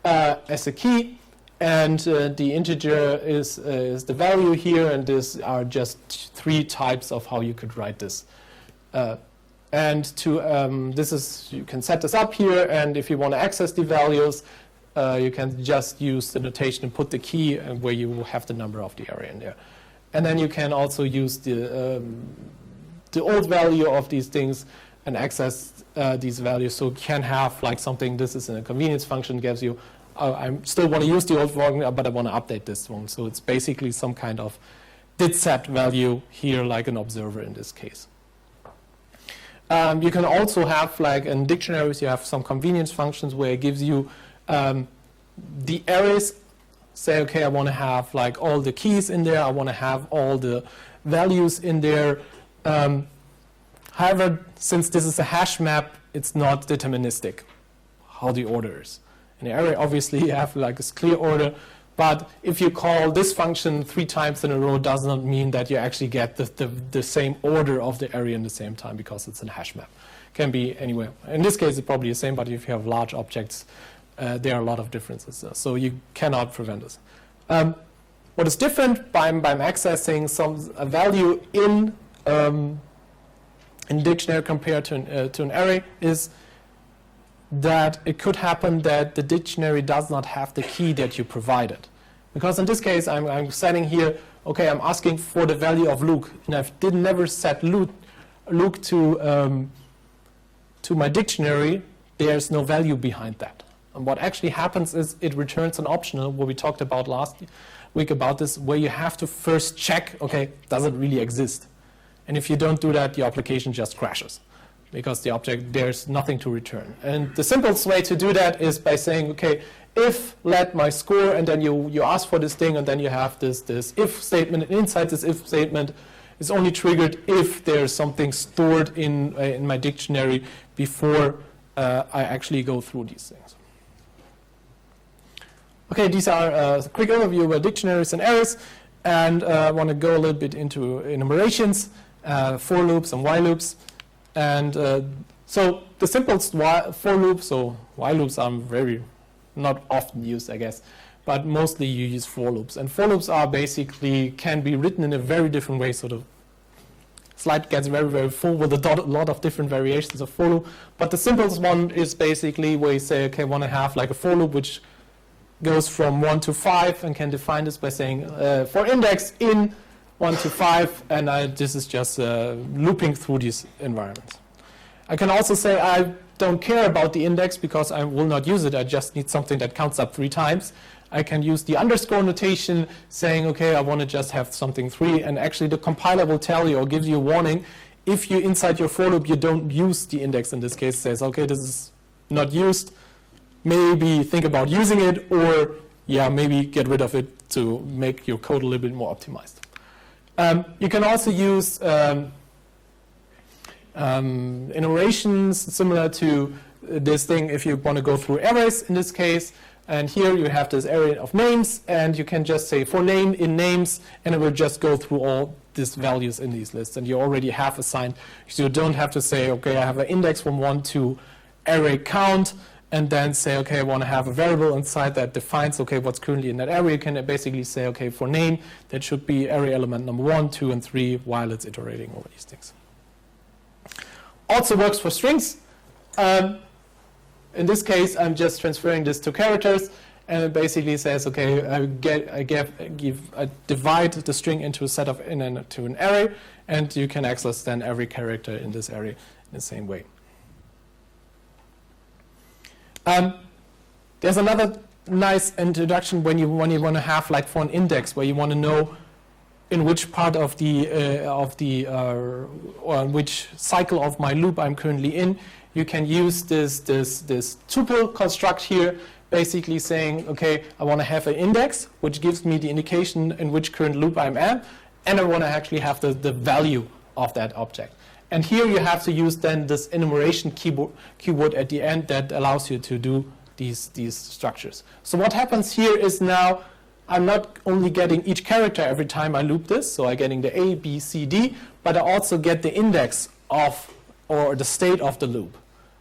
as a key, and the integer is the value here, and these are just three types of how you could write this. And to you can set this up here, and if you want to access the values, you can just use the notation and put the key where you will have the number of the array in there. And then you can also use the old value of these things and access these values. So you can have like something, this is in a convenience function, gives you, I still want to use the old one, but I want to update this one. So it's basically some kind of did set value here, like an observer in this case. You can also have, like in dictionaries, you have some convenience functions where it gives you the arrays. Say, okay, I want to have like all the keys in there. I want to have all the values in there. However, since this is a hash map, it's not deterministic how the order is. In the array, obviously, you have like this clear order. But if you call this function 3 times in a row, does not mean that you actually get the same order of the array in the same time, because it's a hash map. Can be anywhere. In this case, it's probably the same, but if you have large objects, there are a lot of differences. So you cannot prevent this. What is different by accessing a value in dictionary compared to an array is that it could happen that the dictionary does not have the key that you provided. Because in this case, I'm setting here, okay, I'm asking for the value of Luke, and I never set Luke to my dictionary. There's no value behind that. And what actually happens is it returns an optional, what we talked about last week about this, where you have to first check, okay, does it really exist? And if you don't do that, the application just crashes, because the object, there's nothing to return. And the simplest way to do that is by saying, okay, if let my score, and then you ask for this thing, and then you have this if statement, and inside this if statement is only triggered if there's something stored in my dictionary before I actually go through these things. Okay, these are a quick overview about dictionaries and arrays, and I want to go a little bit into enumerations, for loops and while loops. And so the simplest for loops, so while loops are very not often used, I guess, but mostly you use for loops. And for loops are basically, can be written in a very different way. So the slide gets very, very full with a lot of different variations of for loop. But the simplest one is basically where you say, okay, I want to have like a for loop which goes from 1 to 5 and can define this by saying for index in 1 to 5, and this is just looping through these environments. I can also say I don't care about the index because I will not use it. I just need something that counts up 3 times. I can use the underscore notation saying, okay, I want to just have something 3, and actually the compiler will tell you or gives you a warning if you inside your for loop you don't use the index. In this case, it says, okay, this is not used. Maybe think about using it, or yeah, maybe get rid of it to make your code a little bit more optimized. You can also use enumerations similar to this thing if you want to go through arrays in this case. And here you have this array of names, and you can just say for name in names, and it will just go through all these values in these lists. And you already have assigned, so you don't have to say, okay, I have an index from 1 to array count, and then say, okay, I want to have a variable inside that defines, okay, what's currently in that array. You can basically say, okay, for name, that should be array element number 1, 2, and 3 while it's iterating over these things. Also works for strings. in this case, I'm just transferring this to characters, and it basically says, okay, I divide the string into a set of into an array, and you can access then every character in this array in the same way. There's another nice introduction when you want to have, like, for an index, where you want to know in which part of the or in which cycle of my loop I'm currently in. You can use this tuple construct here, basically saying, okay, I want to have an index, which gives me the indication in which current loop I'm at, and I want to actually have the value of that object. And here you have to use then this enumeration keyword at the end that allows you to do these structures. So what happens here is now I'm not only getting each character every time I loop this, so I'm getting the A, B, C, D, but I also get the index of, or the state of the loop.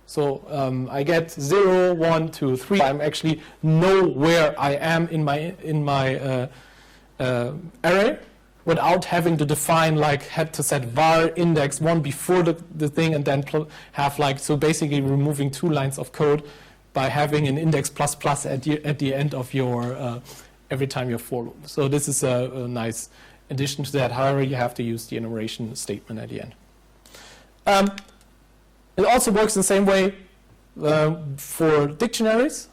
So I get 0, 1, 2, 3. I'm actually know where I am in my array without having to define, like, had to set var index 1 before the thing and then have, like, so basically removing 2 lines of code by having an index plus plus at the end of your every time your for loop. So this is a nice addition to that. However, you have to use the enumeration statement at the end. It also works in the same way for dictionaries,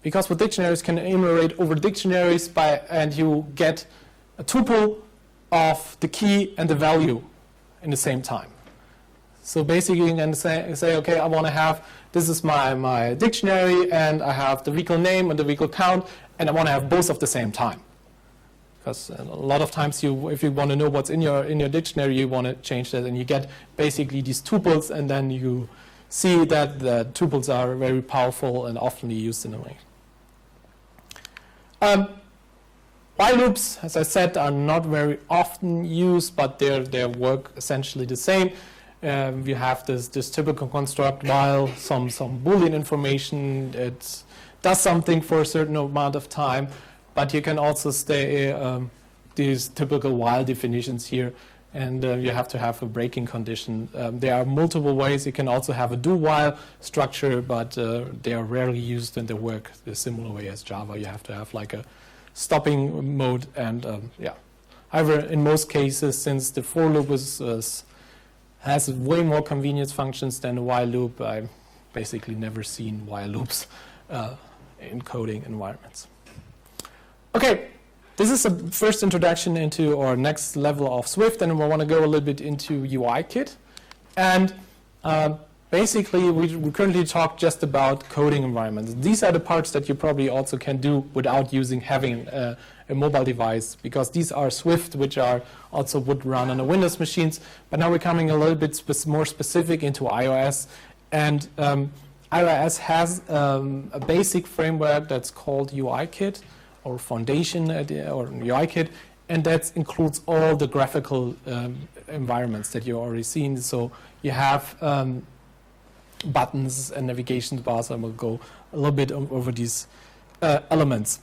because with dictionaries can enumerate over dictionaries and you get a tuple of the key and the value in the same time. So basically you can say, okay, I want to have, this is my dictionary, and I have the vehicle name and the vehicle count, and I want to have both at the same time. Because a lot of times if you want to know what's in your dictionary, you want to change that, and you get basically these tuples, and then you see that the tuples are very powerful and often used in a way. While loops, as I said, are not very often used, but they work essentially the same. We have this typical construct while some Boolean information. It does something for a certain amount of time, but you can also stay these typical while definitions here, and you have to have a breaking condition. There are multiple ways. You can also have a do-while structure, but they are rarely used, and they work the similar way as Java. You have to have, like, a stopping mode, and yeah. However, in most cases, since the for loop has way more convenience functions than a while loop, I've basically never seen while loops in coding environments. Okay, this is a first introduction into our next level of Swift, and we want to go a little bit into UIKit. And basically, we currently talk just about coding environments. These are the parts that you probably also can do without having a mobile device, because these are Swift, which also would run on the Windows machines. But now we're coming a little bit more specific into iOS. And iOS has a basic framework that's called UIKit, or Foundation, or UIKit, and that includes all the graphical environments that you've already seen. So you have buttons and navigation bars. I will go a little bit over these elements.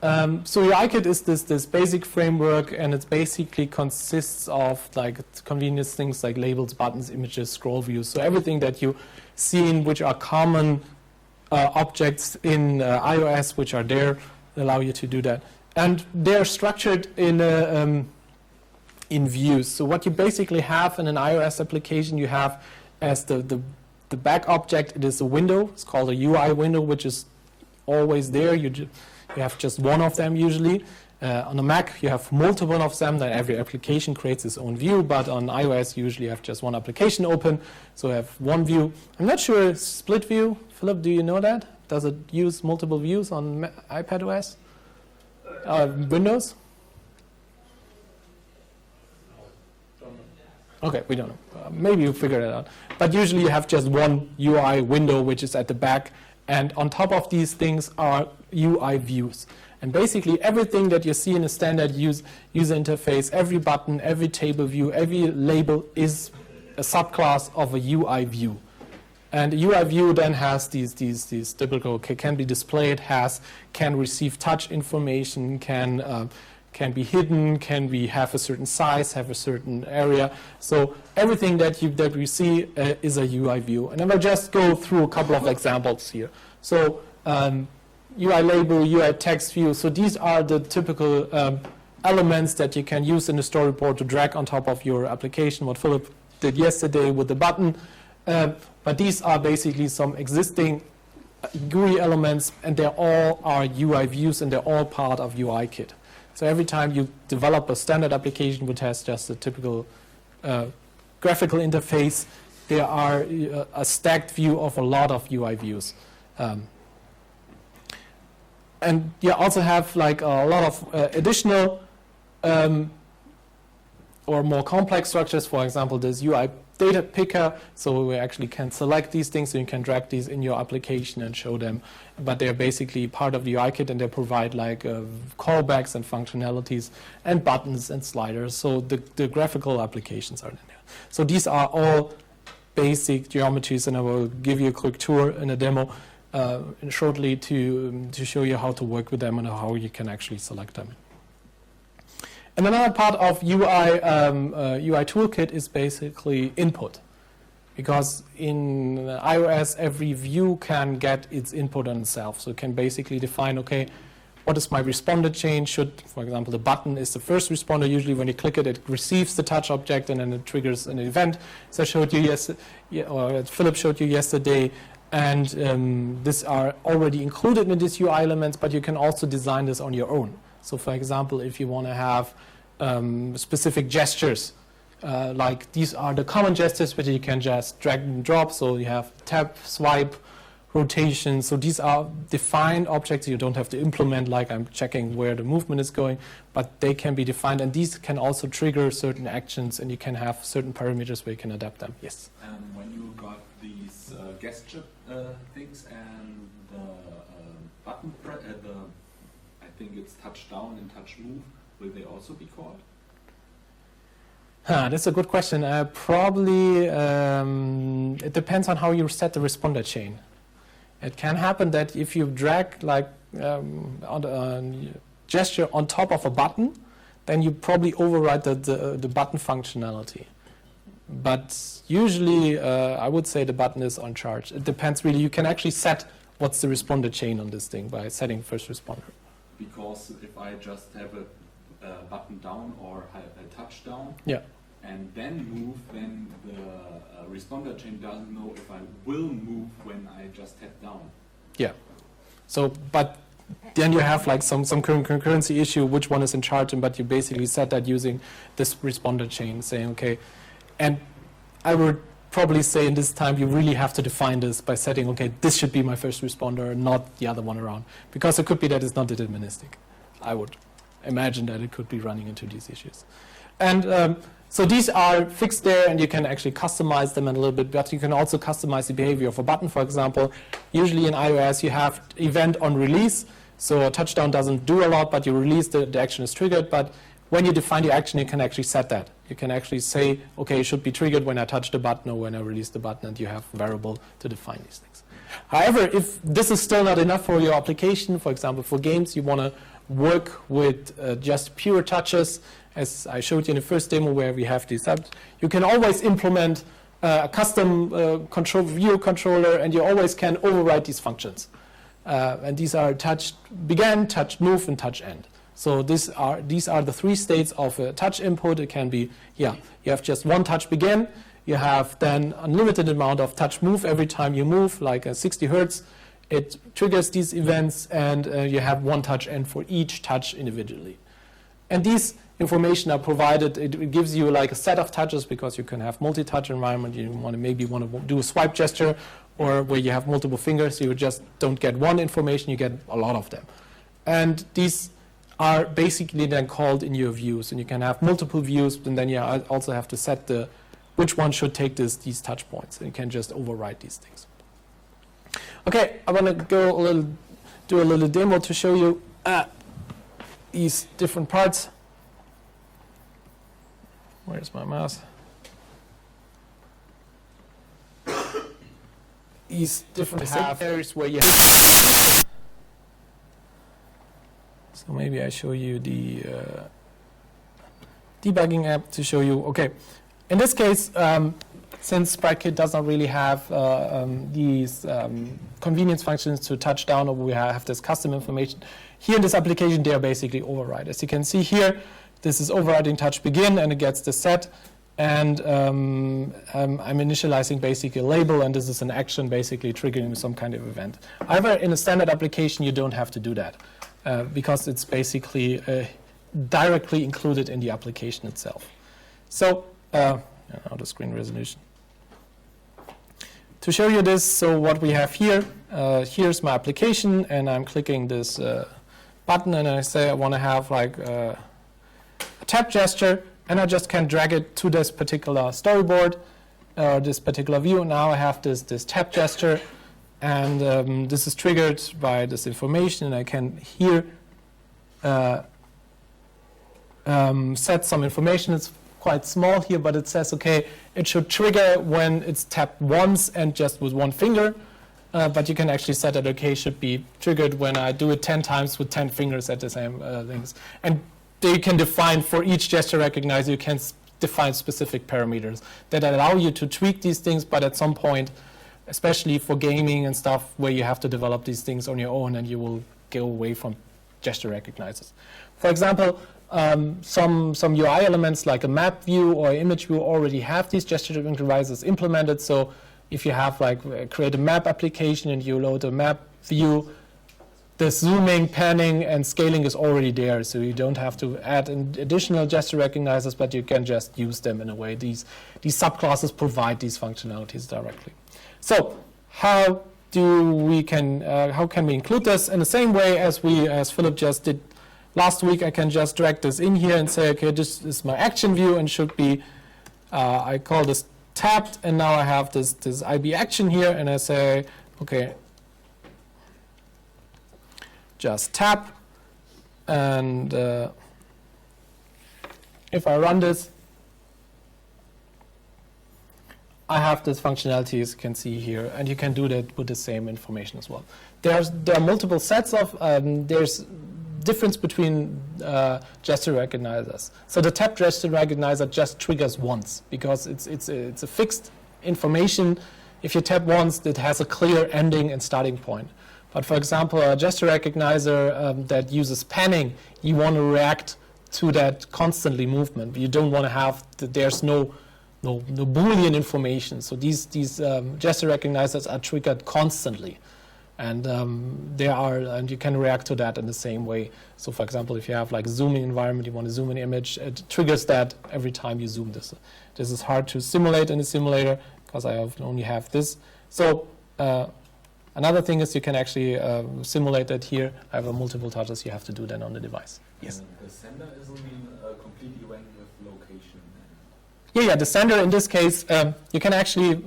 So UIKit is this basic framework, and it basically consists of, like, convenience things like labels, buttons, images, scroll views. So everything that you see which are common objects in iOS, which are there, allow you to do that. And they're structured in views. So what you basically have in an iOS application, you have as the back object, it is a window. It's called a UI window, which is always there. You have just one of them usually. On a Mac, you have multiple of them. Then every application creates its own view. But on iOS, you usually have just one application open. So you have one view. I'm not sure it's split view. Philipp, do you know that? Does it use multiple views on iPadOS? Windows? Okay, we don't know. Maybe you figure it out. But usually you have just one UI window, which is at the back. And on top of these things are UI views. And basically everything that you see in a standard user interface, every button, every table view, every label is a subclass of a UI view. And a UI view then has these typical, can be displayed, can receive touch information, can can be hidden, have a certain size, have a certain area. So everything that we see is a UI view. And then I'll just go through a couple of examples here. So UI label, UI text view. So these are the typical elements that you can use in the storyboard to drag on top of your application, what Philipp did yesterday with the button. But these are basically some existing GUI elements, and they all are UI views, and they're all part of UIKit. So every time you develop a standard application which has just a typical graphical interface, there are a stacked view of a lot of UI views. And you also have like a lot of additional or more complex structures. For example, there's UI data picker, so we actually can select these things, so you can drag these in your application and show them. But they're basically part of the UIKit, and they provide like callbacks and functionalities and buttons and sliders. So the graphical applications are in there. So these are all basic geometries, and I will give you a quick tour in a demo shortly to show you how to work with them and how you can actually select them. And another part of UI toolkit is basically input, because in iOS every view can get its input on itself. So it can basically define, okay, what is my responder chain? Should, for example, the button is the first responder. Usually when you click it, it receives the touch object and then it triggers an event. So I showed you or Philipp showed you yesterday. And these are already included in these UI elements, but you can also design this on your own. So for example, if you want to have specific gestures, like these are the common gestures which you can just drag and drop. So you have tap, swipe, rotation. So these are defined objects. You don't have to implement, like I'm checking where the movement is going, but they can be defined. And these can also trigger certain actions, and you can have certain parameters where you can adapt them. Yes? When you got these gesture things and the button, I think it's touch down and touch move, will they also be called? That's a good question. Probably it depends on how you set the responder chain. It can happen that if you drag like on a gesture on top of a button, then you probably override the button functionality. But usually, I would say the button is on charge. It depends really. You can actually set what's the responder chain on this thing by setting first responder. Because if I just have a button down or a touch down, yeah, and then move, then the responder chain doesn't know if I will move when I just tap down. Yeah. So, but then you have like some concurrency issue, which one is in charge, but you basically set that using this responder chain, saying, okay, and I would probably say in this time you really have to define this by setting, okay, this should be my first responder, not the other one around. Because it could be that it's not deterministic. I would imagine that it could be running into these issues. And so these are fixed there, and you can actually customize them a little bit, but you can also customize the behavior of a button, for example. Usually in iOS you have event on release, so a touchdown doesn't do a lot, but you release, the action is triggered. But when you define the action, you can actually set that. You can actually say, okay, it should be triggered when I touch the button or when I release the button, and you have a variable to define these things. However, if this is still not enough for your application, for example, for games, you want to work with just pure touches, as I showed you in the first demo where we have these up. You can always implement a custom view controller, and you always can override these functions. And these are touch begin, touch move, and touch end. So these are the three states of a touch input. It can be, you have just one touch begin. You have then unlimited amount of touch move every time you move, like 60 hertz. It triggers these events, and you have one touch end for each touch individually. And these information are provided. It gives you like a set of touches, because you can have multi-touch environment. You maybe want to do a swipe gesture, or where you have multiple fingers. You just don't get one information, you get a lot of them. And these are basically then called in your views, and you can have multiple views, and then you also have to set which one should take these touch points, and you can just override these things. Okay, I want to do a little demo to show you these different parts. Where's my mouse? These different areas where you have. So maybe I show you the debugging app to show you, okay, in this case, since SpriteKit does not really have these convenience functions to touch down, or we have this custom information, here in this application, they are basically override. As you can see here, this is overriding touch begin, and it gets the set, and I'm initializing basically a label, and this is an action basically triggering some kind of event. However, in a standard application, you don't have to do that because it's basically directly included in the application itself. So, the screen resolution. To show you this, so what we have here, here's my application, and I'm clicking this button, and I say I want to have like a tap gesture, and I just can drag it to this particular storyboard, this particular view. Now I have this tap gesture, and this is triggered by this information, and I can here set some information. It's quite small here, but it says, okay, it should trigger when it's tapped once and just with one finger. But you can actually set that, okay, should be triggered when I do it 10 times with 10 fingers at the same things. And they can define for each gesture recognizer, you can define specific parameters that allow you to tweak these things, but at some point, especially for gaming and stuff where you have to develop these things on your own, and you will go away from gesture recognizers. For example, some UI elements like a map view or image view already have these gesture recognizers implemented. So if you have like create a map application and you load a map view, the zooming, panning, and scaling is already there. So you don't have to add additional gesture recognizers, but you can just use them in a way. These subclasses provide these functionalities directly. So how can we include this in the same way as Philipp just did last week? I can just drag this in here and say, okay, this is my action view, and should be, I call this tapped, and now I have this IB action here, and I say, okay, just tap, and if I run this, I have this functionality, as you can see here, and you can do that with the same information as well. There are multiple sets of, there's difference between gesture recognizers. So the tap gesture recognizer just triggers once because it's a fixed information. If you tap once, it has a clear ending and starting point. But for example, a gesture recognizer that uses panning, you want to react to that constantly movement. You don't want to have there's no Boolean information. So these gesture recognizers are triggered constantly. And and you can react to that in the same way. So for example, if you have like a zooming environment, you want to zoom an image, it triggers that every time you zoom this. This is hard to simulate in a simulator because I only have this. So another thing is you can actually simulate that here. I have multiple touches, you have to do that on the device. Yes? The sender isn't completely random with location. Yeah, the sender in this case, you can actually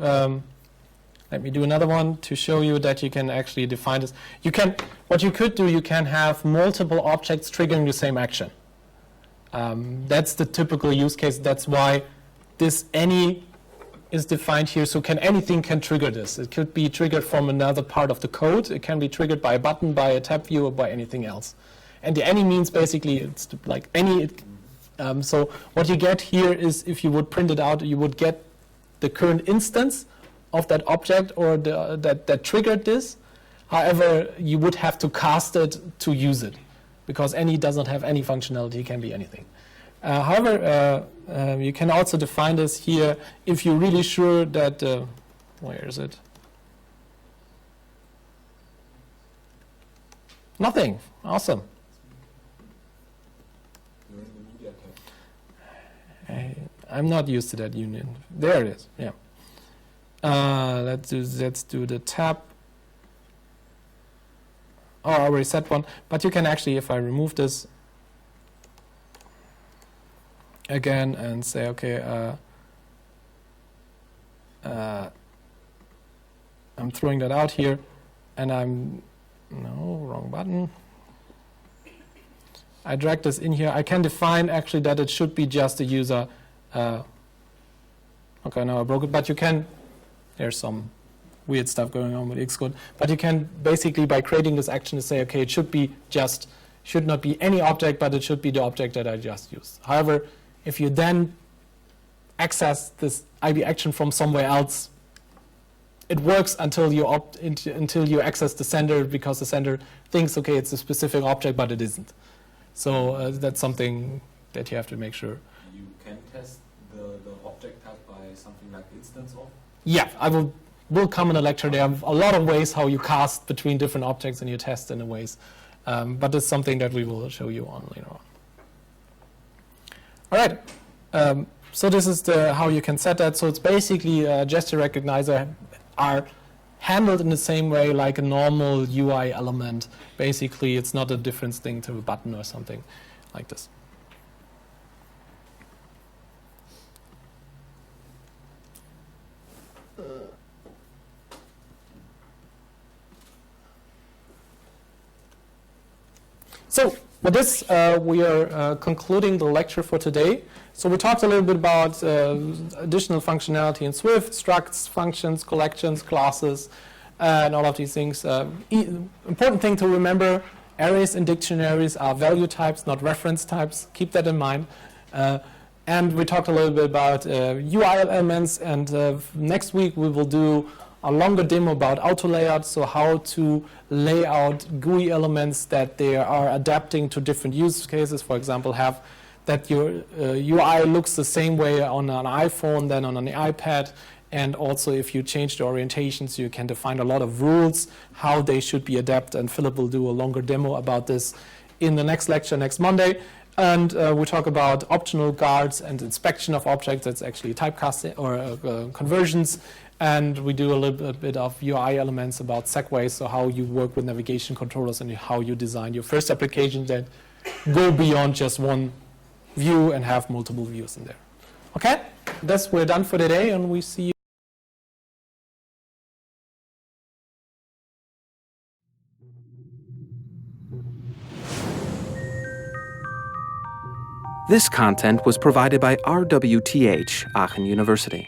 let me do another one to show you that you can actually define this. What you could do, you can have multiple objects triggering the same action. That's the typical use case. That's why this any is defined here. So anything can trigger this. It could be triggered from another part of the code. It can be triggered by a button, by a tab view, or by anything else. And the any means basically it's like any. So what you get here is, if you would print it out, you would get the current instance of that object or that triggered this. However, you would have to cast it to use it because any does not have any functionality, it can be anything. However, you can also define this here if you're really sure that, where is it? Nothing, awesome. I'm not used to that union. There it is, yeah. Let's do the tap. Oh, I already set one. But you can actually, if I remove this again and say, okay, I'm throwing that out here, and wrong button. I drag this in here. I can define actually that it should be just a user. Okay, now I broke it, but you can. There's some weird stuff going on with XCode. But you can basically, by creating this action, to say, okay, it should be just should not be any object, but it should be the object that I just used. However, if you then access this IB action from somewhere else, it works until you access the sender, because the sender thinks, okay, it's a specific object, but it isn't. So that's something that you have to make sure. You can test the object type by something like instance of? Yeah, will come in a lecture. There are a lot of ways how you cast between different objects and you test in the ways. But it's something that we will show you on later on. All right. So this is how you can set that. So it's basically gesture recognizer are handled in the same way like a normal UI element. Basically, it's not a different thing to a button or something like this. So with this, we are concluding the lecture for today. So we talked a little bit about additional functionality in Swift, structs, functions, collections, classes, and all of these things. Important thing to remember, arrays and dictionaries are value types, not reference types. Keep that in mind. And we talked a little bit about UI elements, and next week we will do a longer demo about auto layout, so how to lay out GUI elements that they are adapting to different use cases. For example, have that your UI looks the same way on an iPhone than on an iPad, and also if you change the orientations, you can define a lot of rules, how they should be adapted, and Philipp will do a longer demo about this in the next lecture next Monday. And we talk about optional guards and inspection of objects. That's actually typecasting or conversions. And we do a little bit of UI elements about segues, so how you work with navigation controllers and how you design your first application that go beyond just one view and have multiple views in there. Okay, we're done for today, and we see you. This content was provided by RWTH, Aachen University.